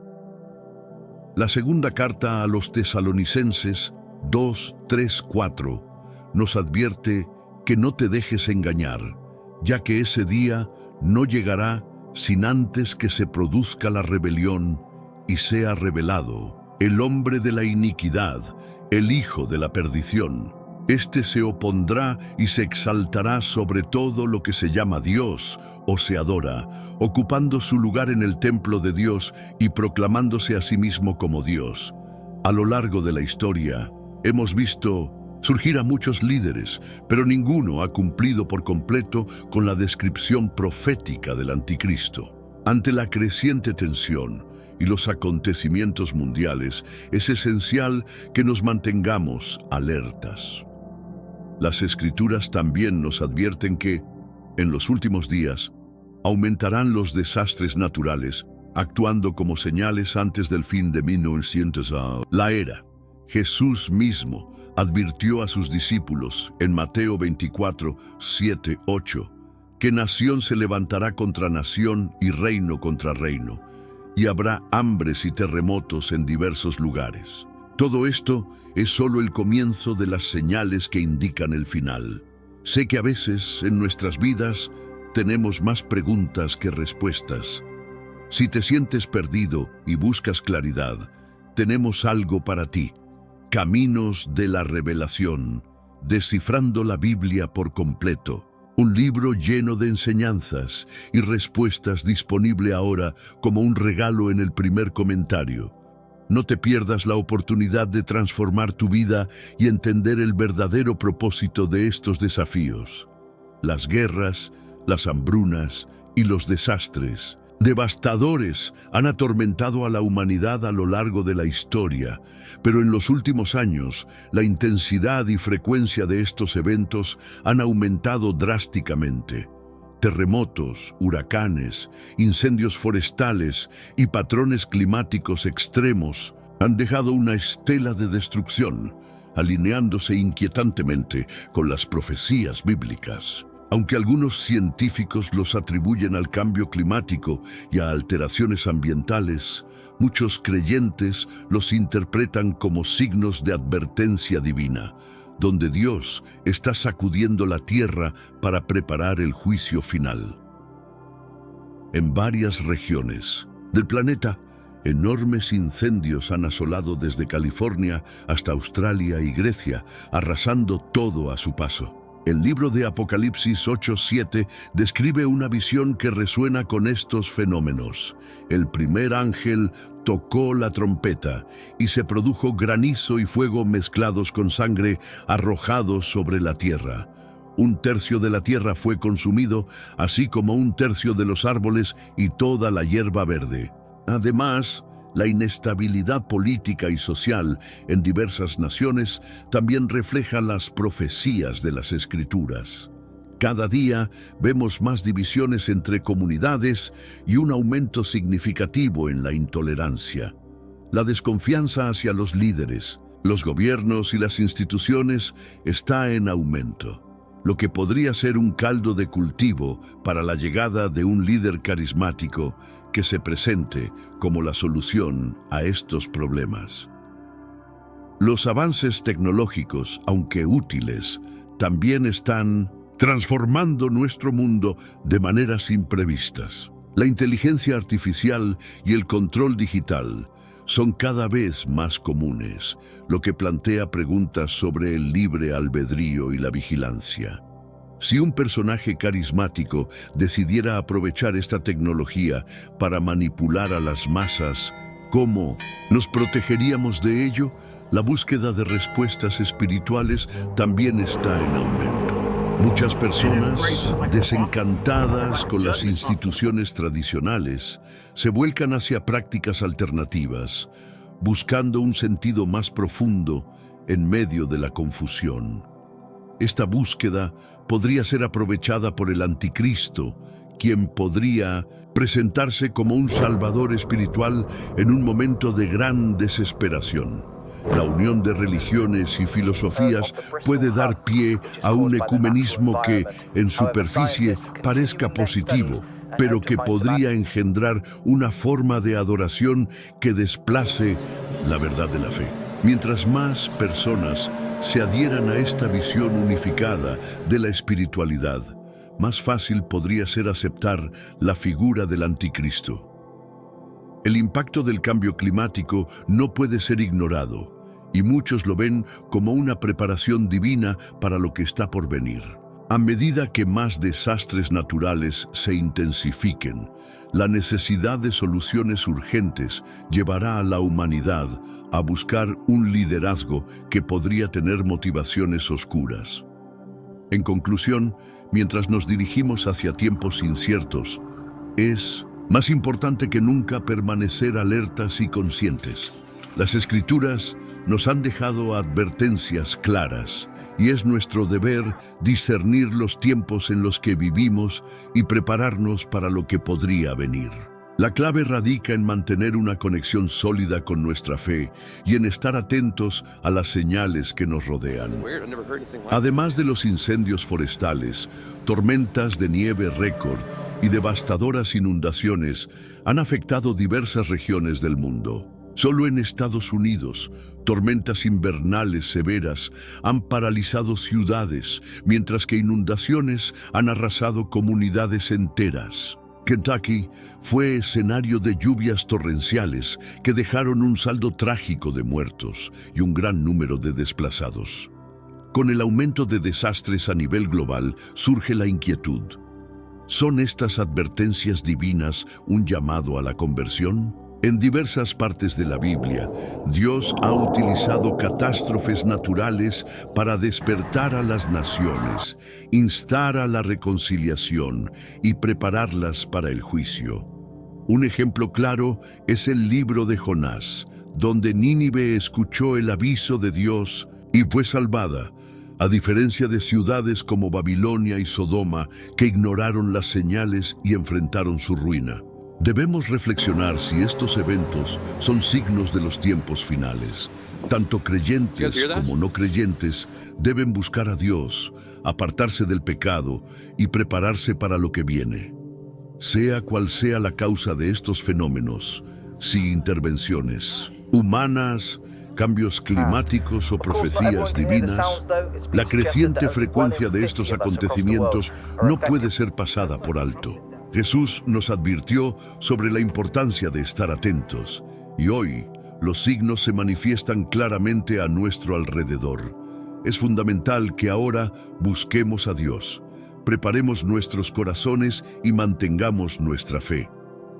La segunda carta a los Tesalonicenses 2, 3, 4 nos advierte que no te dejes engañar, ya que ese día no llegará sin antes que se produzca la rebelión y sea revelado el hombre de la iniquidad, el hijo de la perdición. Este se opondrá y se exaltará sobre todo lo que se llama Dios o se adora, ocupando su lugar en el templo de Dios y proclamándose a sí mismo como Dios. A lo largo de la historia, hemos visto surgir a muchos líderes, pero ninguno ha cumplido por completo con la descripción profética del Anticristo. Ante la creciente tensión y los acontecimientos mundiales, es esencial que nos mantengamos alertas. Las Escrituras también nos advierten que, en los últimos días, aumentarán los desastres naturales, actuando como señales antes del fin de 1900. La era. Jesús mismo advirtió a sus discípulos en Mateo 24, 7, 8, que nación se levantará contra nación y reino contra reino, y habrá hambres y terremotos en diversos lugares. Todo esto es solo el comienzo de las señales que indican el final. Sé que a veces en nuestras vidas tenemos más preguntas que respuestas. Si te sientes perdido y buscas claridad, tenemos algo para ti. Caminos de la Revelación, descifrando la Biblia por completo. Un libro lleno de enseñanzas y respuestas disponible ahora como un regalo en el primer comentario. No te pierdas la oportunidad de transformar tu vida y entender el verdadero propósito de estos desafíos. Las guerras, las hambrunas y los desastres devastadores han atormentado a la humanidad a lo largo de la historia, pero en los últimos años la intensidad y frecuencia de estos eventos han aumentado drásticamente. Terremotos, huracanes, incendios forestales y patrones climáticos extremos han dejado una estela de destrucción, alineándose inquietantemente con las profecías bíblicas. Aunque algunos científicos los atribuyen al cambio climático y a alteraciones ambientales, muchos creyentes los interpretan como signos de advertencia divina, donde Dios está sacudiendo la tierra para preparar el juicio final. En varias regiones del planeta, enormes incendios han asolado desde California hasta Australia y Grecia, arrasando todo a su paso. El libro de Apocalipsis 8:7 describe una visión que resuena con estos fenómenos. El primer ángel tocó la trompeta y se produjo granizo y fuego mezclados con sangre arrojados sobre la tierra. 1/3 de la tierra fue consumido, así como 1/3 de los árboles y toda la hierba verde. Además, la inestabilidad política y social en diversas naciones también refleja las profecías de las Escrituras. Cada día vemos más divisiones entre comunidades y un aumento significativo en la intolerancia. La desconfianza hacia los líderes, los gobiernos y las instituciones está en aumento, lo que podría ser un caldo de cultivo para la llegada de un líder carismático que se presente como la solución a estos problemas. Los avances tecnológicos, aunque útiles, también están transformando nuestro mundo de maneras imprevistas. La inteligencia artificial y el control digital son cada vez más comunes, lo que plantea preguntas sobre el libre albedrío y la vigilancia. Si un personaje carismático decidiera aprovechar esta tecnología para manipular a las masas, ¿cómo nos protegeríamos de ello? La búsqueda de respuestas espirituales también está en aumento. Muchas personas, desencantadas con las instituciones tradicionales, se vuelcan hacia prácticas alternativas, buscando un sentido más profundo en medio de la confusión. Esta búsqueda podría ser aprovechada por el anticristo, quien podría presentarse como un salvador espiritual en un momento de gran desesperación. La unión de religiones y filosofías puede dar pie a un ecumenismo que, en superficie, parezca positivo, pero que podría engendrar una forma de adoración que desplace la verdad de la fe. Mientras más personas se adhieran a esta visión unificada de la espiritualidad, más fácil podría ser aceptar la figura del anticristo. El impacto del cambio climático no puede ser ignorado, y muchos lo ven como una preparación divina para lo que está por venir. A medida que más desastres naturales se intensifiquen, la necesidad de soluciones urgentes llevará a la humanidad a buscar un liderazgo que podría tener motivaciones oscuras. En conclusión, mientras nos dirigimos hacia tiempos inciertos, es más importante que nunca permanecer alertas y conscientes. Las Escrituras nos han dejado advertencias claras, y es nuestro deber discernir los tiempos en los que vivimos y prepararnos para lo que podría venir. La clave radica en mantener una conexión sólida con nuestra fe y en estar atentos a las señales que nos rodean. Además de los incendios forestales, tormentas de nieve récord y devastadoras inundaciones han afectado diversas regiones del mundo. Solo en Estados Unidos, tormentas invernales severas han paralizado ciudades, mientras que inundaciones han arrasado comunidades enteras. Kentucky fue escenario de lluvias torrenciales que dejaron un saldo trágico de muertos y un gran número de desplazados. Con el aumento de desastres a nivel global surge la inquietud. ¿Son estas advertencias divinas un llamado a la conversión? En diversas partes de la Biblia, Dios ha utilizado catástrofes naturales para despertar a las naciones, instar a la reconciliación y prepararlas para el juicio. Un ejemplo claro es el libro de Jonás, donde Nínive escuchó el aviso de Dios y fue salvada, a diferencia de ciudades como Babilonia y Sodoma, que ignoraron las señales y enfrentaron su ruina. Debemos reflexionar si estos eventos son signos de los tiempos finales. Tanto creyentes como no creyentes deben buscar a Dios, apartarse del pecado y prepararse para lo que viene. Sea cual sea la causa de estos fenómenos, si intervenciones humanas, cambios climáticos o profecías divinas, la creciente frecuencia de estos acontecimientos no puede ser pasada por alto. Jesús nos advirtió sobre la importancia de estar atentos, y hoy los signos se manifiestan claramente a nuestro alrededor. Es fundamental que ahora busquemos a Dios, preparemos nuestros corazones y mantengamos nuestra fe.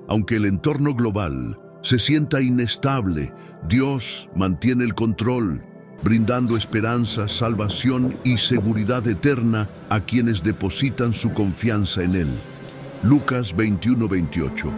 Aunque el entorno global se sienta inestable, Dios mantiene el control, brindando esperanza, salvación y seguridad eterna a quienes depositan su confianza en Él. Lucas 21:28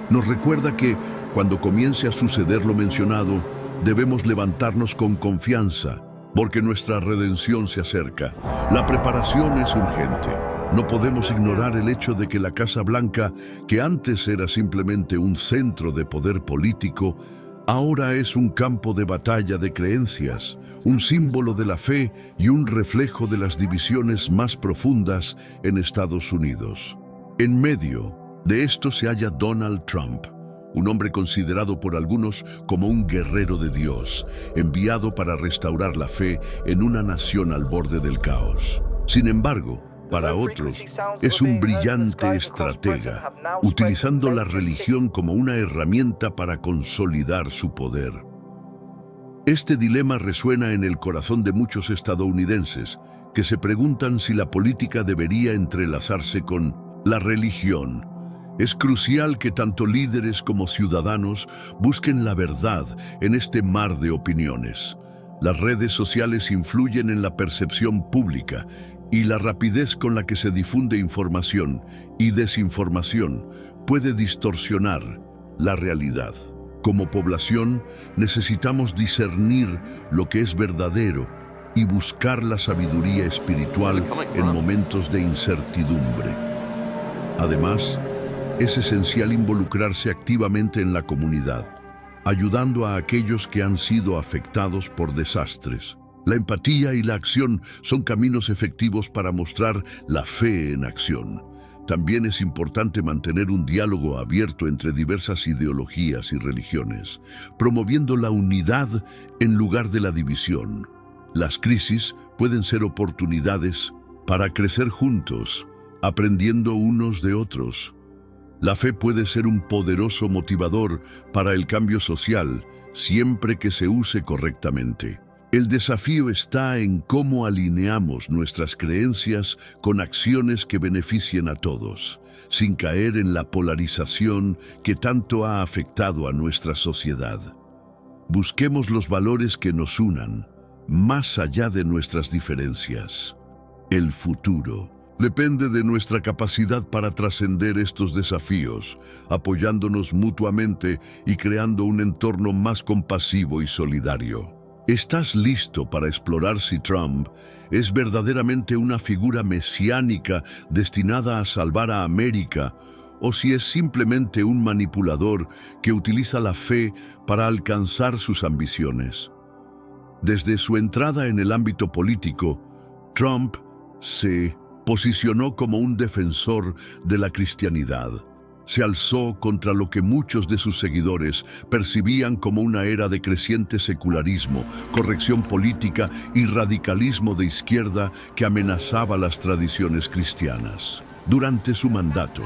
nos recuerda que, cuando comience a suceder lo mencionado, debemos levantarnos con confianza, porque nuestra redención se acerca. La preparación es urgente. No podemos ignorar el hecho de que la Casa Blanca, que antes era simplemente un centro de poder político, ahora es un campo de batalla de creencias, un símbolo de la fe y un reflejo de las divisiones más profundas en Estados Unidos. En medio de esto se halla Donald Trump, un hombre considerado por algunos como un guerrero de Dios, enviado para restaurar la fe en una nación al borde del caos. Sin embargo, para otros, es un brillante estratega, utilizando la religión como una herramienta para consolidar su poder. Este dilema resuena en el corazón de muchos estadounidenses, que se preguntan si la política debería entrelazarse con la religión. Es crucial que tanto líderes como ciudadanos busquen la verdad en este mar de opiniones. Las redes sociales influyen en la percepción pública y la rapidez con la que se difunde información y desinformación puede distorsionar la realidad. Como población, necesitamos discernir lo que es verdadero y buscar la sabiduría espiritual en momentos de incertidumbre. Además, es esencial involucrarse activamente en la comunidad, ayudando a aquellos que han sido afectados por desastres. La empatía y la acción son caminos efectivos para mostrar la fe en acción. También es importante mantener un diálogo abierto entre diversas ideologías y religiones, promoviendo la unidad en lugar de la división. Las crisis pueden ser oportunidades para crecer juntos, aprendiendo unos de otros. La fe puede ser un poderoso motivador para el cambio social, siempre que se use correctamente. El desafío está en cómo alineamos nuestras creencias con acciones que beneficien a todos, sin caer en la polarización que tanto ha afectado a nuestra sociedad. Busquemos los valores que nos unan, más allá de nuestras diferencias. El futuro depende de nuestra capacidad para trascender estos desafíos, apoyándonos mutuamente y creando un entorno más compasivo y solidario. ¿Estás listo para explorar si Trump es verdaderamente una figura mesiánica destinada a salvar a América, o si es simplemente un manipulador que utiliza la fe para alcanzar sus ambiciones? Desde su entrada en el ámbito político, Trump se posicionó como un defensor de la cristianidad. Se alzó contra lo que muchos de sus seguidores percibían como una era de creciente secularismo, corrección política y radicalismo de izquierda que amenazaba las tradiciones cristianas. Durante su mandato,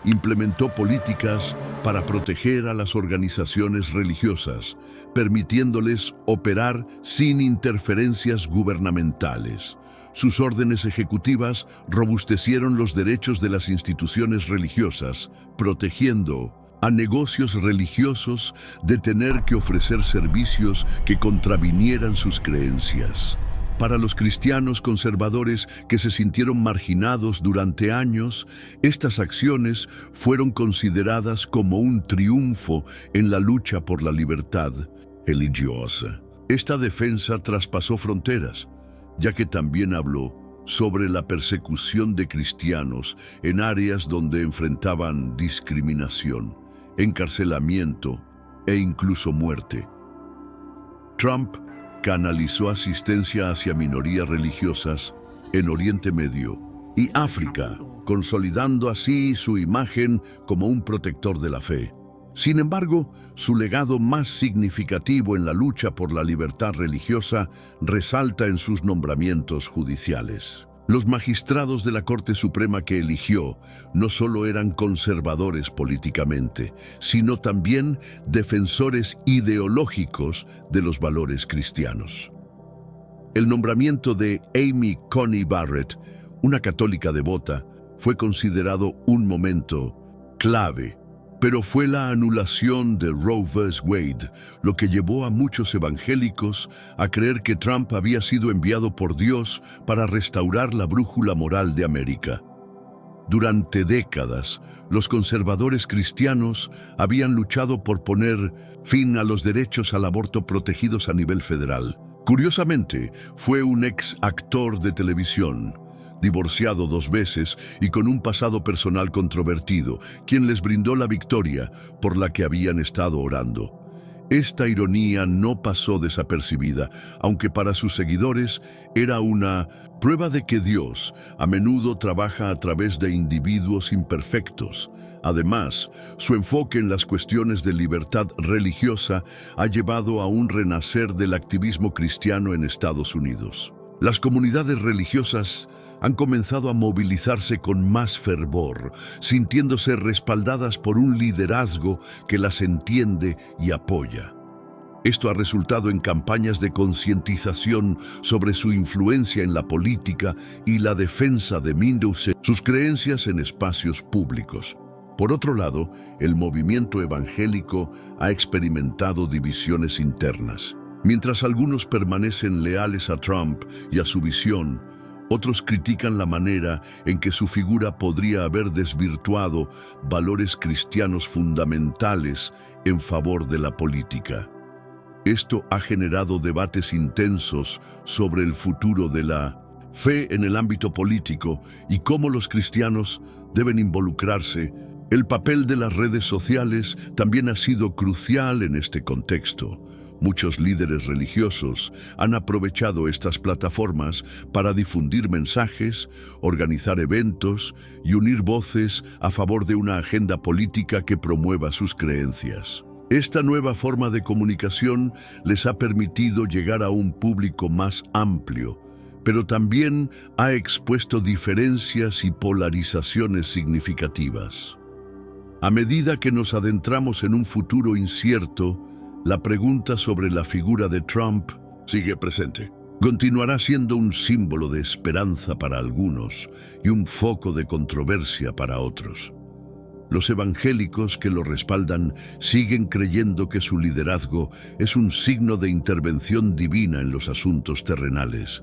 implementó políticas para proteger a las organizaciones religiosas, permitiéndoles operar sin interferencias gubernamentales. Sus órdenes ejecutivas robustecieron los derechos de las instituciones religiosas, protegiendo a negocios religiosos de tener que ofrecer servicios que contravinieran sus creencias. Para los cristianos conservadores que se sintieron marginados durante años, estas acciones fueron consideradas como un triunfo en la lucha por la libertad religiosa. Esta defensa traspasó fronteras, ya que también habló sobre la persecución de cristianos en áreas donde enfrentaban discriminación, encarcelamiento e incluso muerte. Trump canalizó asistencia hacia minorías religiosas en Oriente Medio y África, consolidando así su imagen como un protector de la fe. Sin embargo, su legado más significativo en la lucha por la libertad religiosa resalta en sus nombramientos judiciales. Los magistrados de la Corte Suprema que eligió no solo eran conservadores políticamente, sino también defensores ideológicos de los valores cristianos. El nombramiento de Amy Coney Barrett, una católica devota, fue considerado un momento clave, pero fue la anulación de Roe vs. Wade lo que llevó a muchos evangélicos a creer que Trump había sido enviado por Dios para restaurar la brújula moral de América. Durante décadas, los conservadores cristianos habían luchado por poner fin a los derechos al aborto protegidos a nivel federal. Curiosamente, fue un ex actor de televisión, divorciado 2 veces y con un pasado personal controvertido, quien les brindó la victoria por la que habían estado orando. Esta ironía no pasó desapercibida, aunque para sus seguidores era una prueba de que Dios a menudo trabaja a través de individuos imperfectos. Además, su enfoque en las cuestiones de libertad religiosa ha llevado a un renacer del activismo cristiano en Estados Unidos. Las comunidades religiosas han comenzado a movilizarse con más fervor, sintiéndose respaldadas por un liderazgo que las entiende y apoya. Esto ha resultado en campañas de concientización sobre su influencia en la política y la defensa de sus creencias en espacios públicos. Por otro lado, el movimiento evangélico ha experimentado divisiones internas. Mientras algunos permanecen leales a Trump y a su visión, otros critican la manera en que su figura podría haber desvirtuado valores cristianos fundamentales en favor de la política. Esto ha generado debates intensos sobre el futuro de la fe en el ámbito político y cómo los cristianos deben involucrarse. El papel de las redes sociales también ha sido crucial en este contexto. Muchos líderes religiosos han aprovechado estas plataformas para difundir mensajes, organizar eventos y unir voces a favor de una agenda política que promueva sus creencias. Esta nueva forma de comunicación les ha permitido llegar a un público más amplio, pero también ha expuesto diferencias y polarizaciones significativas. A medida que nos adentramos en un futuro incierto, la pregunta sobre la figura de Trump sigue presente. Continuará siendo un símbolo de esperanza para algunos y un foco de controversia para otros. Los evangélicos que lo respaldan siguen creyendo que su liderazgo es un signo de intervención divina en los asuntos terrenales,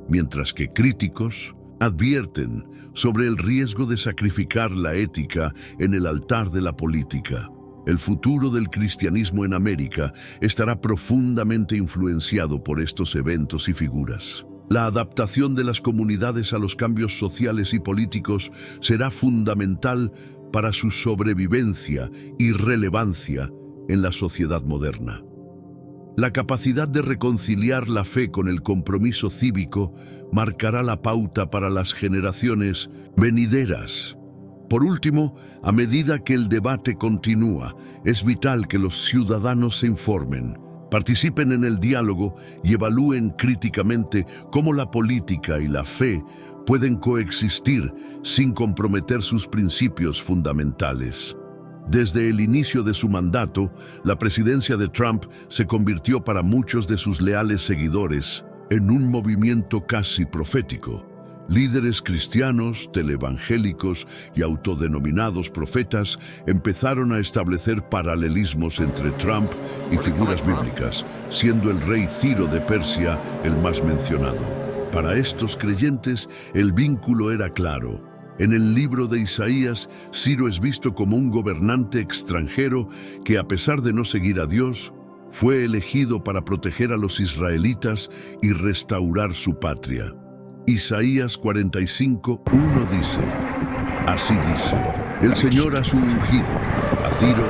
mientras que críticos advierten sobre el riesgo de sacrificar la ética en el altar de la política. El futuro del cristianismo en América estará profundamente influenciado por estos eventos y figuras. La adaptación de las comunidades a los cambios sociales y políticos será fundamental para su sobrevivencia y relevancia en la sociedad moderna. La capacidad de reconciliar la fe con el compromiso cívico marcará la pauta para las generaciones venideras. Por último, a medida que el debate continúa, es vital que los ciudadanos se informen, participen en el diálogo y evalúen críticamente cómo la política y la fe pueden coexistir sin comprometer sus principios fundamentales. Desde el inicio de su mandato, la presidencia de Trump se convirtió para muchos de sus leales seguidores en un movimiento casi profético. Líderes cristianos, televangélicos y autodenominados profetas empezaron a establecer paralelismos entre Trump y figuras bíblicas, siendo el rey Ciro de Persia el más mencionado. Para estos creyentes, el vínculo era claro. En el libro de Isaías, Ciro es visto como un gobernante extranjero que, a pesar de no seguir a Dios, fue elegido para proteger a los israelitas y restaurar su patria. Isaías 45:1 dice: así dice, el Señor a su ungido, a Ciro,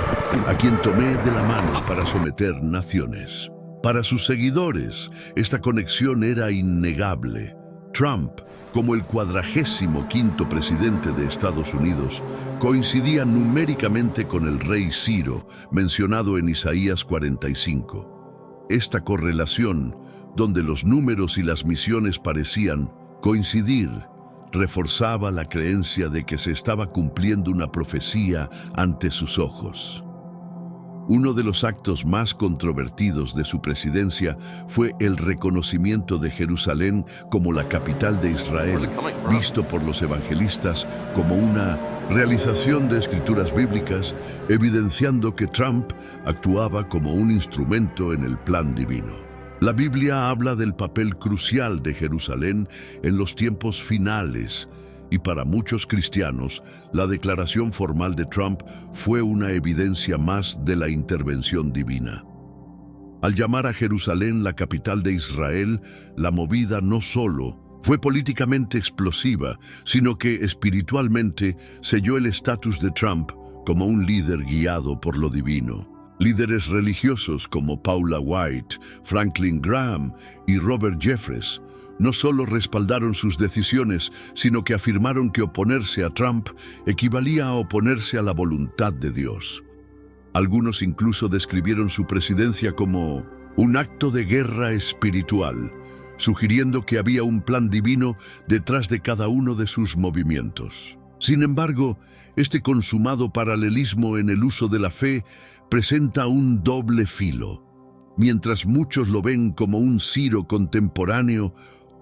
a quien tomé de la mano para someter naciones. Para sus seguidores, esta conexión era innegable. Trump, como el 45º presidente de Estados Unidos, coincidía numéricamente con el rey Ciro, mencionado en Isaías 45. Esta correlación, donde los números y las misiones parecían coincidir, reforzaba la creencia de que se estaba cumpliendo una profecía ante sus ojos. Uno de los actos más controvertidos de su presidencia fue el reconocimiento de Jerusalén como la capital de Israel, visto por los evangelistas como una realización de escrituras bíblicas, evidenciando que Trump actuaba como un instrumento en el plan divino. La Biblia habla del papel crucial de Jerusalén en los tiempos finales, y para muchos cristianos, la declaración formal de Trump fue una evidencia más de la intervención divina. Al llamar a Jerusalén la capital de Israel, la movida no solo fue políticamente explosiva, sino que espiritualmente selló el estatus de Trump como un líder guiado por lo divino. Líderes religiosos como Paula White, Franklin Graham y Robert Jeffress no solo respaldaron sus decisiones, sino que afirmaron que oponerse a Trump equivalía a oponerse a la voluntad de Dios. Algunos incluso describieron su presidencia como un acto de guerra espiritual, sugiriendo que había un plan divino detrás de cada uno de sus movimientos. Sin embargo, este consumado paralelismo en el uso de la fe presenta un doble filo. Mientras muchos lo ven como un Ciro contemporáneo,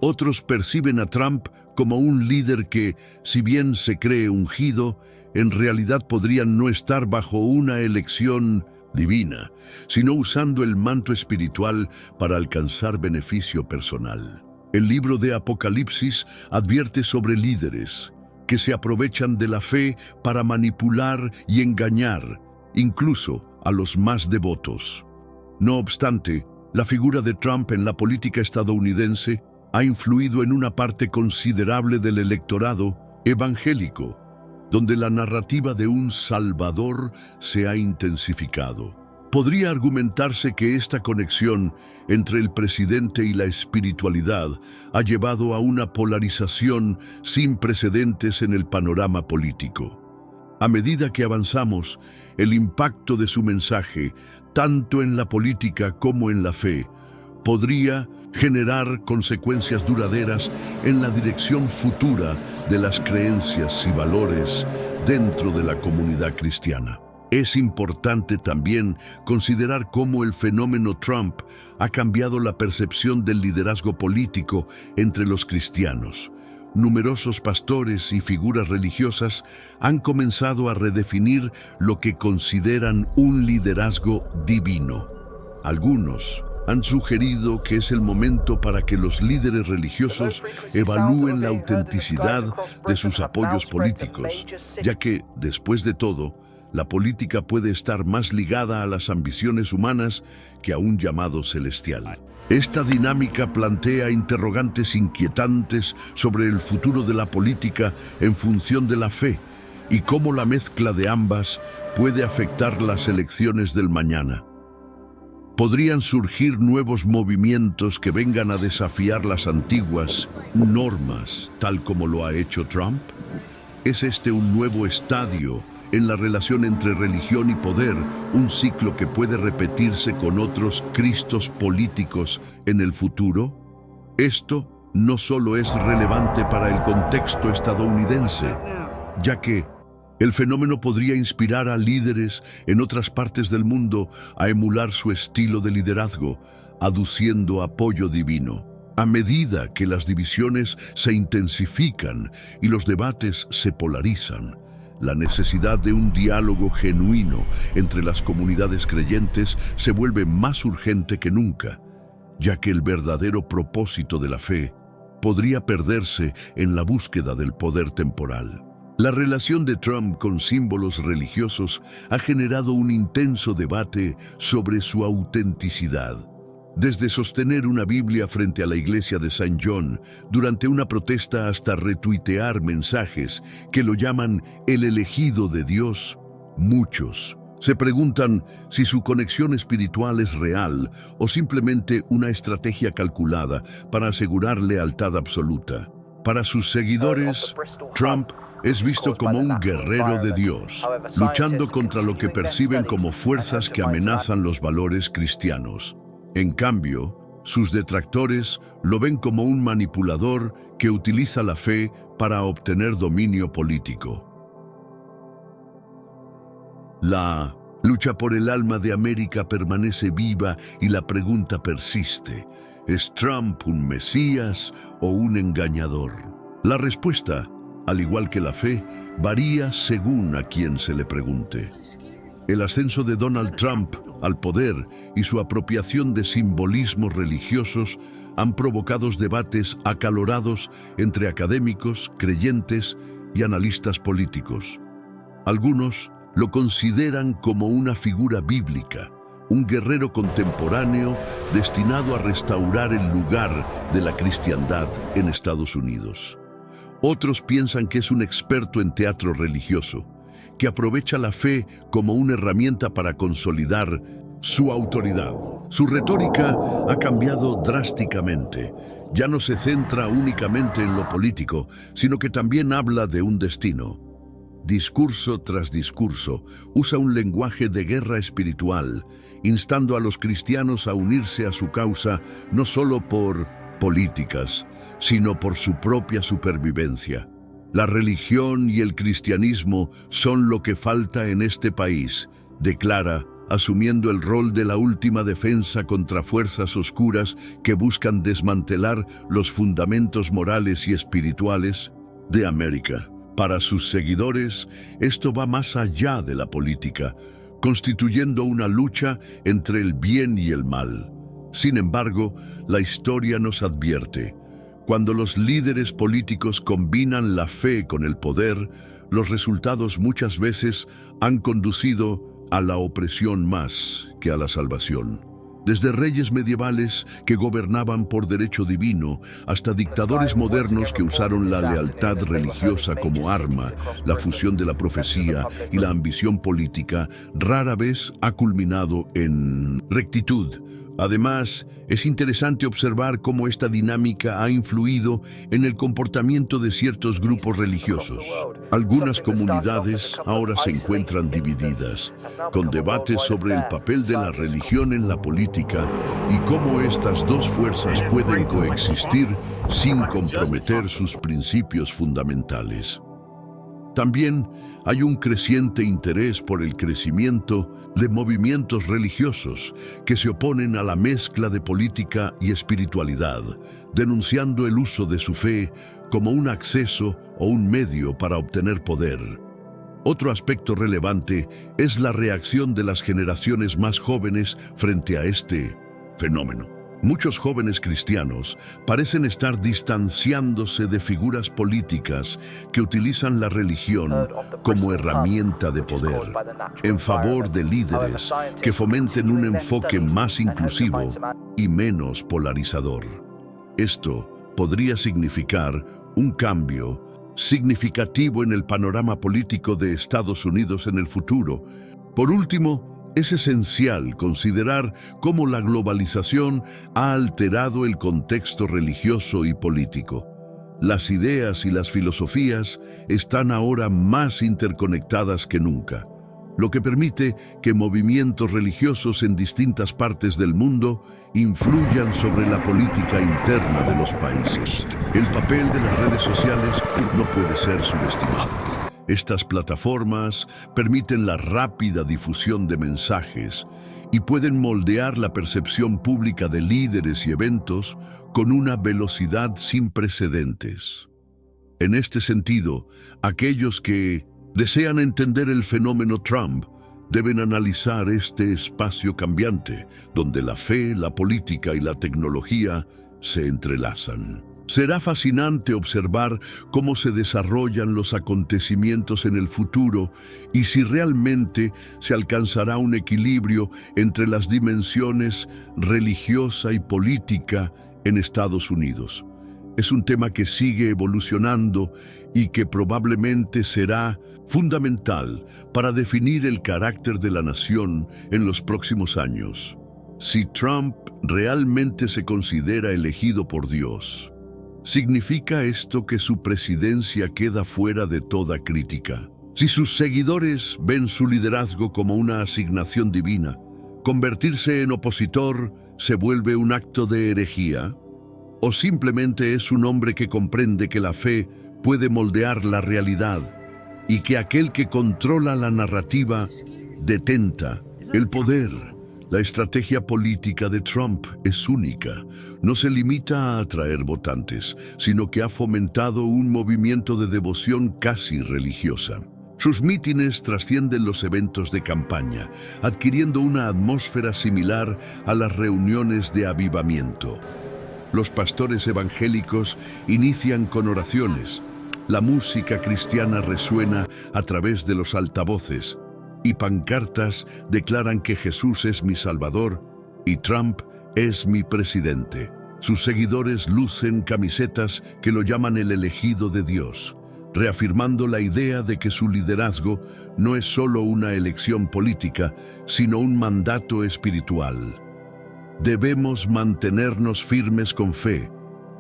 otros perciben a Trump como un líder que, si bien se cree ungido, en realidad podrían no estar bajo una elección divina, sino usando el manto espiritual para alcanzar beneficio personal. El libro de Apocalipsis advierte sobre líderes que se aprovechan de la fe para manipular y engañar, incluso a los más devotos. No obstante, la figura de Trump en la política estadounidense ha influido en una parte considerable del electorado evangélico, donde la narrativa de un Salvador se ha intensificado. Podría argumentarse que esta conexión entre el presidente y la espiritualidad ha llevado a una polarización sin precedentes en el panorama político. A medida que avanzamos, el impacto de su mensaje, tanto en la política como en la fe, podría generar consecuencias duraderas en la dirección futura de las creencias y valores dentro de la comunidad cristiana. Es importante también considerar cómo el fenómeno Trump ha cambiado la percepción del liderazgo político entre los cristianos. Numerosos pastores y figuras religiosas han comenzado a redefinir lo que consideran un liderazgo divino. Algunos han sugerido que es el momento para que los líderes religiosos evalúen la autenticidad de sus apoyos políticos, ya que, después de todo, la política puede estar más ligada a las ambiciones humanas que a un llamado celestial. Esta dinámica plantea interrogantes inquietantes sobre el futuro de la política en función de la fe y cómo la mezcla de ambas puede afectar las elecciones del mañana. Podrían surgir nuevos movimientos que vengan a desafiar las antiguas normas, tal como lo ha hecho Trump. ¿Es este un nuevo estadio en la relación entre religión y poder, un ciclo que puede repetirse con otros cristos políticos en el futuro? Esto no solo es relevante para el contexto estadounidense, ya que el fenómeno podría inspirar a líderes en otras partes del mundo a emular su estilo de liderazgo, aduciendo apoyo divino. A medida que las divisiones se intensifican y los debates se polarizan, la necesidad de un diálogo genuino entre las comunidades creyentes se vuelve más urgente que nunca, ya que el verdadero propósito de la fe podría perderse en la búsqueda del poder temporal. La relación de Trump con símbolos religiosos ha generado un intenso debate sobre su autenticidad. Desde sostener una Biblia frente a la iglesia de St. John durante una protesta hasta retuitear mensajes que lo llaman el elegido de Dios, muchos se preguntan si su conexión espiritual es real o simplemente una estrategia calculada para asegurar lealtad absoluta. Para sus seguidores, Trump es visto como un guerrero de Dios, luchando contra lo que perciben como fuerzas que amenazan los valores cristianos. En cambio, sus detractores lo ven como un manipulador que utiliza la fe para obtener dominio político. La lucha por el alma de América permanece viva y la pregunta persiste: ¿es Trump un mesías o un engañador? La respuesta, al igual que la fe, varía según a quien se le pregunte. El ascenso de Donald Trump al poder y su apropiación de simbolismos religiosos han provocado debates acalorados entre académicos, creyentes y analistas políticos. Algunos lo consideran como una figura bíblica, un guerrero contemporáneo destinado a restaurar el lugar de la cristiandad en Estados Unidos. Otros piensan que es un experto en teatro religioso, que aprovecha la fe como una herramienta para consolidar su autoridad. Su retórica ha cambiado drásticamente. Ya no se centra únicamente en lo político, sino que también habla de un destino. Discurso tras discurso, usa un lenguaje de guerra espiritual, instando a los cristianos a unirse a su causa no solo por políticas, sino por su propia supervivencia. La religión y el cristianismo son lo que falta en este país, declara, asumiendo el rol de la última defensa contra fuerzas oscuras que buscan desmantelar los fundamentos morales y espirituales de América. Para sus seguidores, esto va más allá de la política, constituyendo una lucha entre el bien y el mal. Sin embargo, la historia nos advierte: cuando los líderes políticos combinan la fe con el poder, los resultados muchas veces han conducido a la opresión más que a la salvación. Desde reyes medievales que gobernaban por derecho divino hasta dictadores modernos que usaron la lealtad religiosa como arma, la fusión de la profecía y la ambición política rara vez ha culminado en rectitud. Además, es interesante observar cómo esta dinámica ha influido en el comportamiento de ciertos grupos religiosos. Algunas comunidades ahora se encuentran divididas, con debates sobre el papel de la religión en la política y cómo estas dos fuerzas pueden coexistir sin comprometer sus principios fundamentales. También hay un creciente interés por el crecimiento de movimientos religiosos que se oponen a la mezcla de política y espiritualidad, denunciando el uso de su fe como un acceso o un medio para obtener poder. Otro aspecto relevante es la reacción de las generaciones más jóvenes frente a este fenómeno. Muchos jóvenes cristianos parecen estar distanciándose de figuras políticas que utilizan la religión como herramienta de poder, en favor de líderes que fomenten un enfoque más inclusivo y menos polarizador. Esto podría significar un cambio significativo en el panorama político de Estados Unidos en el futuro. Por último, Es esencial considerar cómo la globalización ha alterado el contexto religioso y político. Las ideas y las filosofías están ahora más interconectadas que nunca, lo que permite que movimientos religiosos en distintas partes del mundo influyan sobre la política interna de los países. El papel de las redes sociales no puede ser subestimado. Estas plataformas permiten la rápida difusión de mensajes y pueden moldear la percepción pública de líderes y eventos con una velocidad sin precedentes. En este sentido, aquellos que desean entender el fenómeno Trump deben analizar este espacio cambiante, donde la fe, la política y la tecnología se entrelazan. Será fascinante observar cómo se desarrollan los acontecimientos en el futuro y si realmente se alcanzará un equilibrio entre las dimensiones religiosa y política en Estados Unidos. Es un tema que sigue evolucionando y que probablemente será fundamental para definir el carácter de la nación en los próximos años. Si Trump realmente se considera elegido por Dios, ¿significa esto que su presidencia queda fuera de toda crítica? Si sus seguidores ven su liderazgo como una asignación divina, ¿convertirse en opositor se vuelve un acto de herejía? ¿O simplemente es un hombre que comprende que la fe puede moldear la realidad y que aquel que controla la narrativa detenta el poder? La estrategia política de Trump es única. No se limita a atraer votantes, sino que ha fomentado un movimiento de devoción casi religiosa. Sus mítines trascienden los eventos de campaña, adquiriendo una atmósfera similar a las reuniones de avivamiento. Los pastores evangélicos inician con oraciones. La música cristiana resuena a través de los altavoces y pancartas declaran que Jesús es mi Salvador y Trump es mi presidente. Sus seguidores lucen camisetas que lo llaman el elegido de Dios, reafirmando la idea de que su liderazgo no es solo una elección política, sino un mandato espiritual. Debemos mantenernos firmes con fe,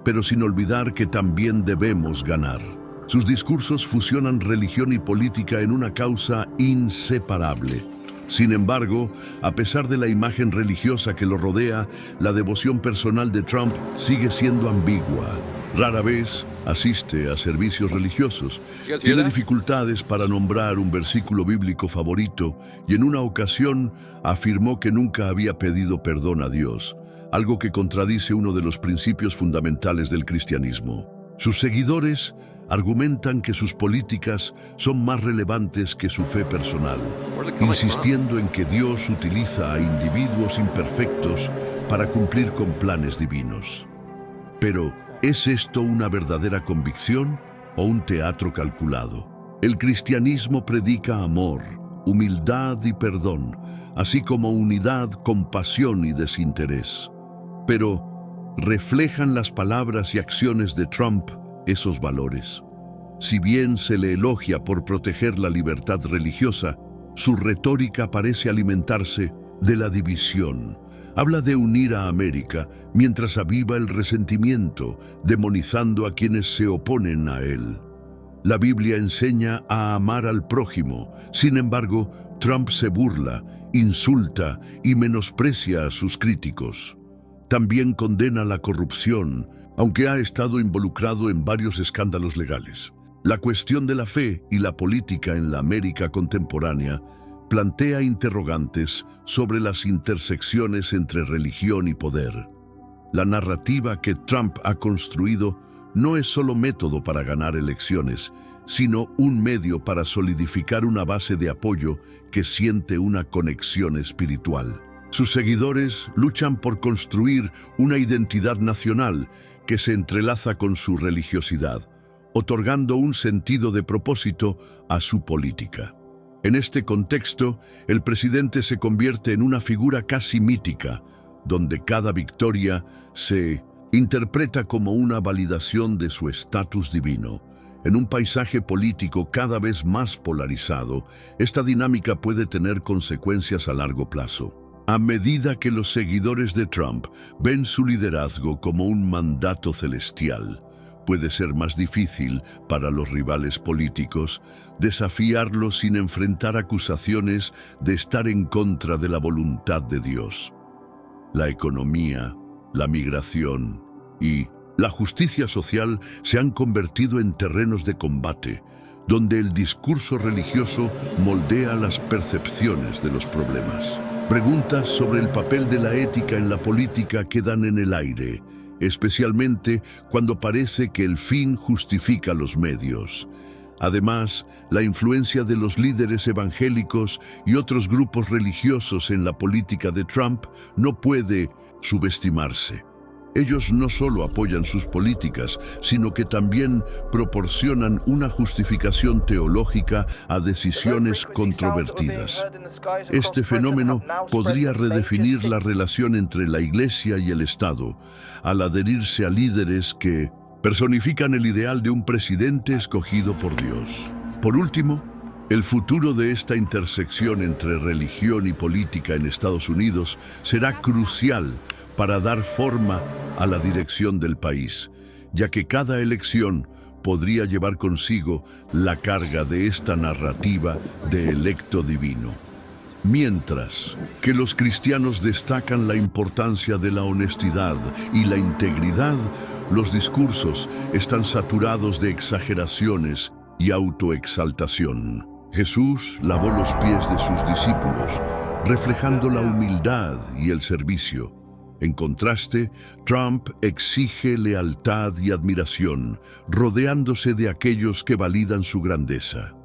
pero sin olvidar que también debemos ganar. Sus discursos fusionan religión y política en una causa inseparable. Sin embargo, a pesar de la imagen religiosa que lo rodea, la devoción personal de Trump sigue siendo ambigua. Rara vez asiste a servicios religiosos. Tiene dificultades para nombrar un versículo bíblico favorito y en una ocasión afirmó que nunca había pedido perdón a Dios, algo que contradice uno de los principios fundamentales del cristianismo. Sus seguidores argumentan que sus políticas son más relevantes que su fe personal, insistiendo en que Dios utiliza a individuos imperfectos para cumplir con planes divinos. Pero, ¿es esto una verdadera convicción o un teatro calculado? El cristianismo predica amor, humildad y perdón, así como unidad, compasión y desinterés. Pero, ¿reflejan las palabras y acciones de Trump esos valores? Si bien se le elogia por proteger la libertad religiosa, su retórica parece alimentarse de la división. Habla de unir a América mientras aviva el resentimiento, demonizando a quienes se oponen a él. La Biblia enseña a amar al prójimo. Sin embargo, Trump se burla, insulta y menosprecia a sus críticos. También condena la corrupción, aunque ha estado involucrado en varios escándalos legales. La cuestión de la fe y la política en la América contemporánea plantea interrogantes sobre las intersecciones entre religión y poder. La narrativa que Trump ha construido no es solo método para ganar elecciones, sino un medio para solidificar una base de apoyo que siente una conexión espiritual. Sus seguidores luchan por construir una identidad nacional que se entrelaza con su religiosidad, otorgando un sentido de propósito a su política. En este contexto, el presidente se convierte en una figura casi mítica, donde cada victoria se interpreta como una validación de su estatus divino. En un paisaje político cada vez más polarizado, esta dinámica puede tener consecuencias a largo plazo. A medida que los seguidores de Trump ven su liderazgo como un mandato celestial, puede ser más difícil para los rivales políticos desafiarlo sin enfrentar acusaciones de estar en contra de la voluntad de Dios. La economía, la migración y la justicia social se han convertido en terrenos de combate, donde el discurso religioso moldea las percepciones de los problemas. Preguntas sobre el papel de la ética en la política quedan en el aire, especialmente cuando parece que el fin justifica los medios. Además, la influencia de los líderes evangélicos y otros grupos religiosos en la política de Trump no puede subestimarse. Ellos no solo apoyan sus políticas, sino que también proporcionan una justificación teológica a decisiones controvertidas. Este fenómeno podría redefinir la relación entre la Iglesia y el Estado, al adherirse a líderes que personifican el ideal de un presidente escogido por Dios. Por último, el futuro de esta intersección entre religión y política en Estados Unidos será crucial para dar forma a la dirección del país, ya que cada elección podría llevar consigo la carga de esta narrativa de electo divino. Mientras que los cristianos destacan la importancia de la honestidad y la integridad, los discursos están saturados de exageraciones y autoexaltación. Jesús lavó los pies de sus discípulos, reflejando la humildad y el servicio. En contraste, Trump exige lealtad y admiración, rodeándose de aquellos que validan su grandeza.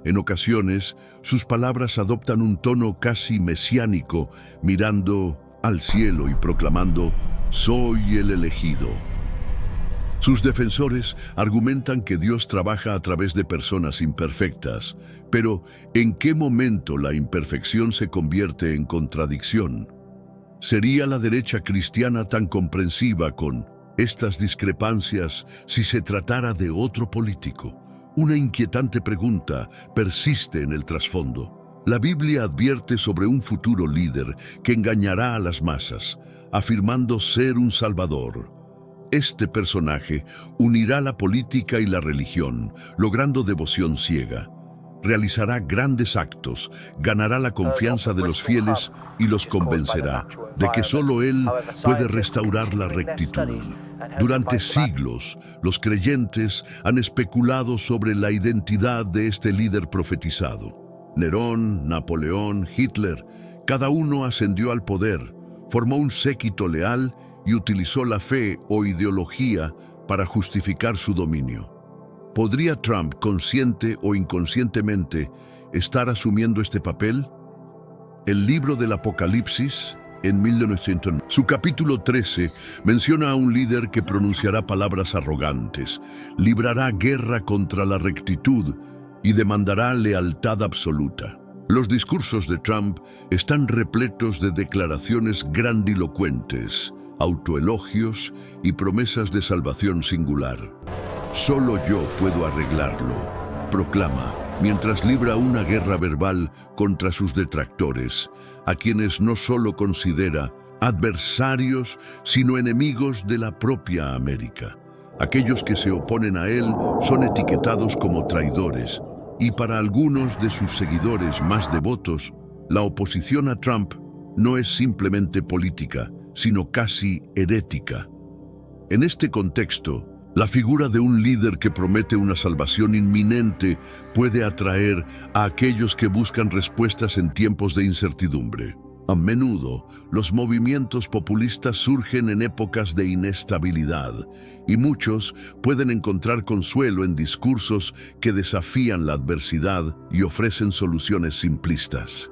En ocasiones, sus palabras adoptan un tono casi mesiánico, mirando al cielo y proclamando: «Soy el elegido». Sus defensores argumentan que Dios trabaja a través de personas imperfectas, pero ¿en qué momento la imperfección se convierte en contradicción? ¿Sería la derecha cristiana tan comprensiva con estas discrepancias si se tratara de otro político? Una inquietante pregunta persiste en el trasfondo. La Biblia advierte sobre un futuro líder que engañará a las masas, afirmando ser un salvador. Este personaje unirá la política y la religión, logrando devoción ciega. Realizará grandes actos, ganará la confianza de los fieles y los convencerá de que solo Él puede restaurar la rectitud. Durante siglos, los creyentes han especulado sobre la identidad de este líder profetizado. Nerón, Napoleón, Hitler, cada uno ascendió al poder, formó un séquito leal y utilizó la fe o ideología para justificar su dominio. ¿Podría Trump, consciente o inconscientemente, estar asumiendo este papel? El libro del Apocalipsis, en 1900, su capítulo 13, menciona a un líder que pronunciará palabras arrogantes, librará guerra contra la rectitud y demandará lealtad absoluta. Los discursos de Trump están repletos de declaraciones grandilocuentes, autoelogios y promesas de salvación singular. «Solo yo puedo arreglarlo», proclama, mientras libra una guerra verbal contra sus detractores, a quienes no solo considera adversarios, sino enemigos de la propia América. Aquellos que se oponen a él son etiquetados como traidores, y para algunos de sus seguidores más devotos, la oposición a Trump no es simplemente política, sino casi herética. En este contexto, la figura de un líder que promete una salvación inminente puede atraer a aquellos que buscan respuestas en tiempos de incertidumbre. A menudo, los movimientos populistas surgen en épocas de inestabilidad, y muchos pueden encontrar consuelo en discursos que desafían la adversidad y ofrecen soluciones simplistas.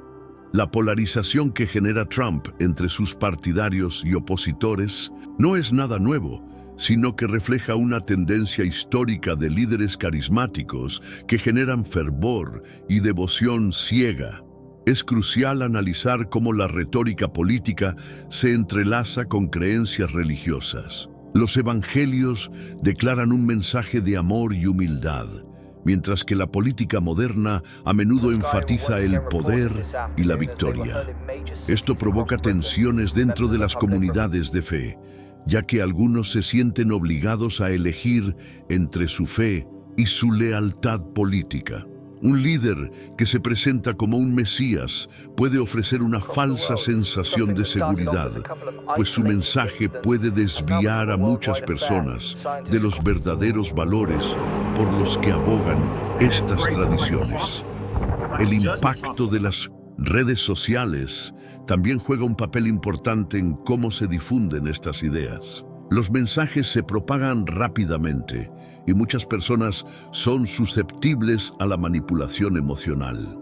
La polarización que genera Trump entre sus partidarios y opositores no es nada nuevo, sino que refleja una tendencia histórica de líderes carismáticos que generan fervor y devoción ciega. Es crucial analizar cómo la retórica política se entrelaza con creencias religiosas. Los evangelios declaran un mensaje de amor y humildad, mientras que la política moderna a menudo enfatiza el poder y la victoria. Esto provoca tensiones dentro de las comunidades de fe, ya que algunos se sienten obligados a elegir entre su fe y su lealtad política. Un líder que se presenta como un mesías puede ofrecer una falsa sensación de seguridad, pues su mensaje puede desviar a muchas personas de los verdaderos valores por los que abogan estas tradiciones. El impacto de las redes sociales también juega un papel importante en cómo se difunden estas ideas. Los mensajes se propagan rápidamente y muchas personas son susceptibles a la manipulación emocional.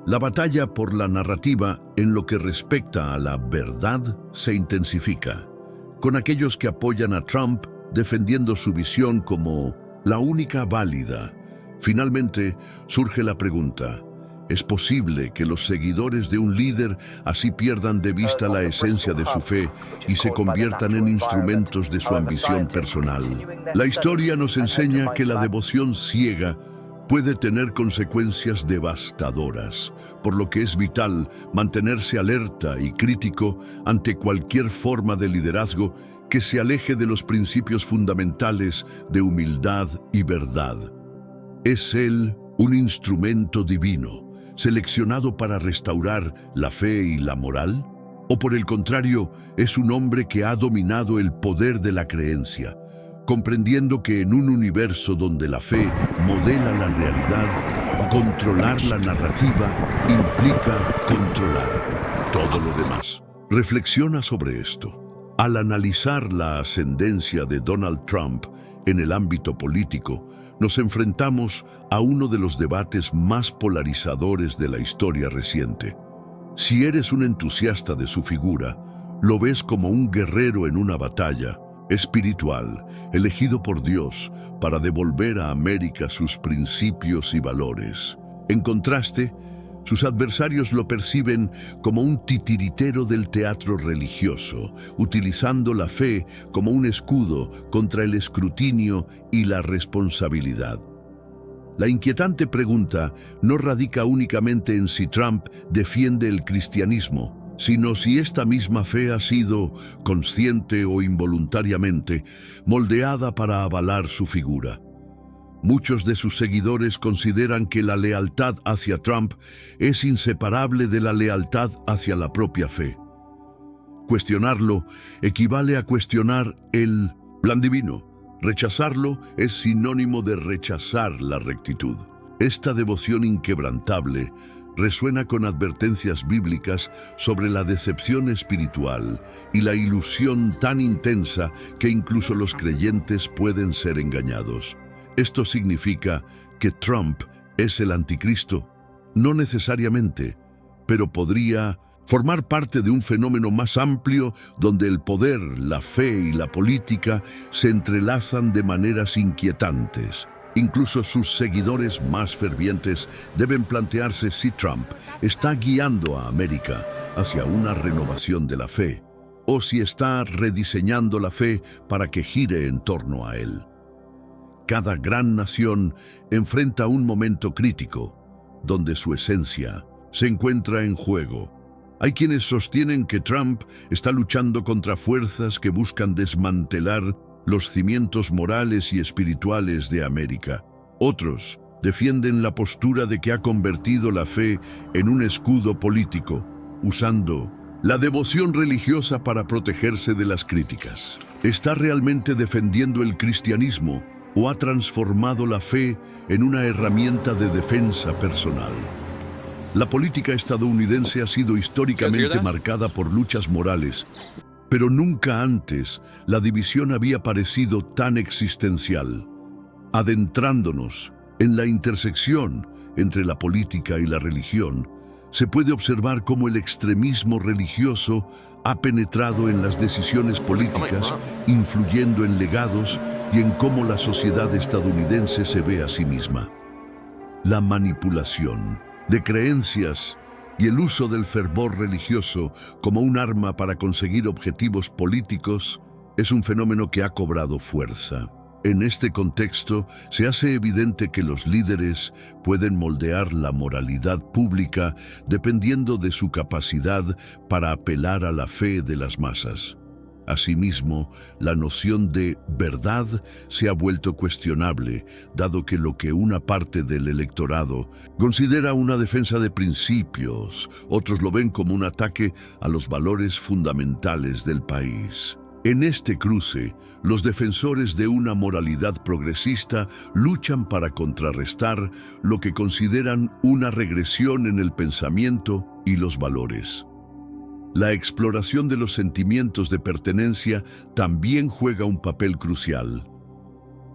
La batalla por la narrativa en lo que respecta a la verdad se intensifica, con aquellos que apoyan a Trump defendiendo su visión como la única válida. Finalmente surge la pregunta: ¿es posible que los seguidores de un líder así pierdan de vista la esencia de su fe y se conviertan en instrumentos de su ambición personal? La historia nos enseña que la devoción ciega puede tener consecuencias devastadoras, por lo que es vital mantenerse alerta y crítico ante cualquier forma de liderazgo que se aleje de los principios fundamentales de humildad y verdad. ¿Es él un instrumento divino seleccionado para restaurar la fe y la moral? ¿O por el contrario, es un hombre que ha dominado el poder de la creencia, comprendiendo que en un universo donde la fe modela la realidad, controlar la narrativa implica controlar todo lo demás? Reflexiona sobre esto. Al analizar la ascendencia de Donald Trump en el ámbito político, nos enfrentamos a uno de los debates más polarizadores de la historia reciente. Si eres un entusiasta de su figura, lo ves como un guerrero en una batalla espiritual, elegido por Dios para devolver a América sus principios y valores. En contraste, sus adversarios lo perciben como un titiritero del teatro religioso, utilizando la fe como un escudo contra el escrutinio y la responsabilidad. La inquietante pregunta no radica únicamente en si Trump defiende el cristianismo, sino si esta misma fe ha sido, consciente o involuntariamente, moldeada para avalar su figura. Muchos de sus seguidores consideran que la lealtad hacia Trump es inseparable de la lealtad hacia la propia fe. Cuestionarlo equivale a cuestionar el plan divino. Rechazarlo es sinónimo de rechazar la rectitud. Esta devoción inquebrantable resuena con advertencias bíblicas sobre la decepción espiritual y la ilusión tan intensa que incluso los creyentes pueden ser engañados. Esto significa que Trump es el anticristo. No necesariamente, pero podría formar parte de un fenómeno más amplio donde el poder, la fe y la política se entrelazan de maneras inquietantes. Incluso sus seguidores más fervientes deben plantearse si Trump está guiando a América hacia una renovación de la fe, o si está rediseñando la fe para que gire en torno a él. Cada gran nación enfrenta un momento crítico, donde su esencia se encuentra en juego. Hay quienes sostienen que Trump está luchando contra fuerzas que buscan desmantelar los cimientos morales y espirituales de América. Otros defienden la postura de que ha convertido la fe en un escudo político, usando la devoción religiosa para protegerse de las críticas. ¿Está realmente defendiendo el cristianismo o ha transformado la fe en una herramienta de defensa personal? La política estadounidense ha sido históricamente marcada por luchas morales, pero nunca antes la división había parecido tan existencial. Adentrándonos en la intersección entre la política y la religión, se puede observar cómo el extremismo religioso ha penetrado en las decisiones políticas, influyendo en legados y en cómo la sociedad estadounidense se ve a sí misma. La manipulación de creencias y el uso del fervor religioso como un arma para conseguir objetivos políticos es un fenómeno que ha cobrado fuerza. En este contexto, se hace evidente que los líderes pueden moldear la moralidad pública dependiendo de su capacidad para apelar a la fe de las masas. Asimismo, la noción de verdad se ha vuelto cuestionable, dado que lo que una parte del electorado considera una defensa de principios, otros lo ven como un ataque a los valores fundamentales del país. En este cruce, los defensores de una moralidad progresista luchan para contrarrestar lo que consideran una regresión en el pensamiento y los valores. La exploración de los sentimientos de pertenencia también juega un papel crucial.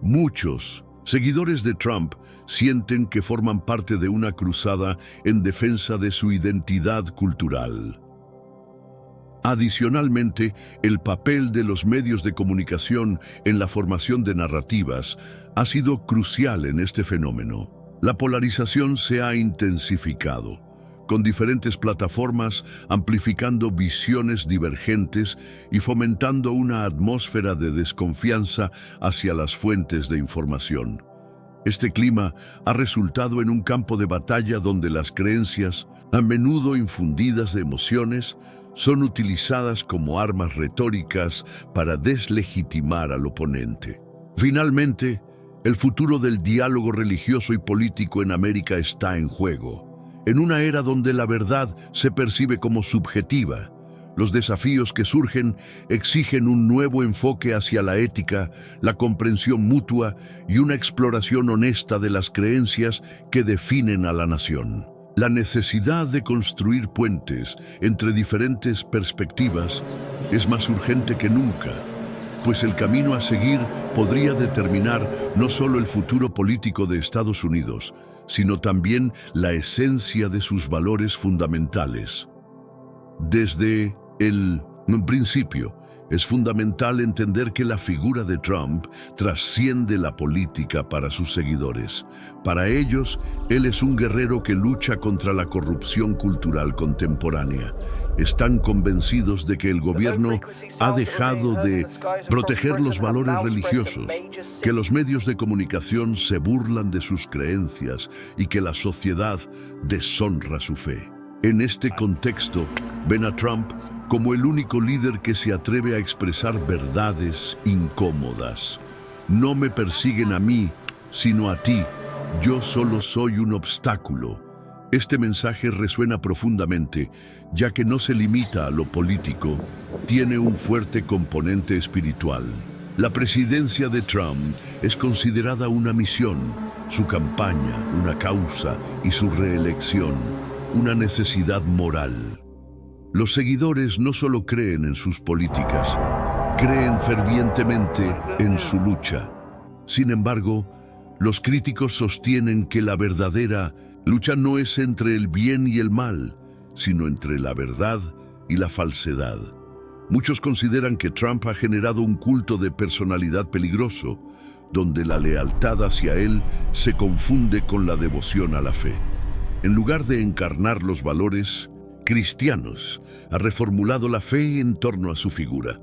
Muchos seguidores de Trump sienten que forman parte de una cruzada en defensa de su identidad cultural. Adicionalmente, el papel de los medios de comunicación en la formación de narrativas ha sido crucial en este fenómeno. La polarización se ha intensificado, con diferentes plataformas amplificando visiones divergentes y fomentando una atmósfera de desconfianza hacia las fuentes de información. Este clima ha resultado en un campo de batalla donde las creencias, a menudo infundidas de emociones, son utilizadas como armas retóricas para deslegitimar al oponente. Finalmente, el futuro del diálogo religioso y político en América está en juego. En una era donde la verdad se percibe como subjetiva, los desafíos que surgen exigen un nuevo enfoque hacia la ética, la comprensión mutua y una exploración honesta de las creencias que definen a la nación. La necesidad de construir puentes entre diferentes perspectivas es más urgente que nunca, pues el camino a seguir podría determinar no solo el futuro político de Estados Unidos, sino también la esencia de sus valores fundamentales. Desde el principio, es fundamental entender que la figura de Trump trasciende la política para sus seguidores. Para ellos, él es un guerrero que lucha contra la corrupción cultural contemporánea. Están convencidos de que el gobierno ha dejado de proteger los valores religiosos, que los medios de comunicación se burlan de sus creencias y que la sociedad deshonra su fe. En este contexto, ven a Trump como el único líder que se atreve a expresar verdades incómodas. No me persiguen a mí, sino a ti. Yo solo soy un obstáculo. Este mensaje resuena profundamente, ya que no se limita a lo político, tiene un fuerte componente espiritual. La presidencia de Trump es considerada una misión, su campaña una causa y su reelección una necesidad moral. Los seguidores no solo creen en sus políticas, creen fervientemente en su lucha. Sin embargo, los críticos sostienen que la verdadera lucha no es entre el bien y el mal, sino entre la verdad y la falsedad. Muchos consideran que Trump ha generado un culto de personalidad peligroso, donde la lealtad hacia él se confunde con la devoción a la fe. En lugar de encarnar los valores cristianos, ha reformulado la fe en torno a su figura.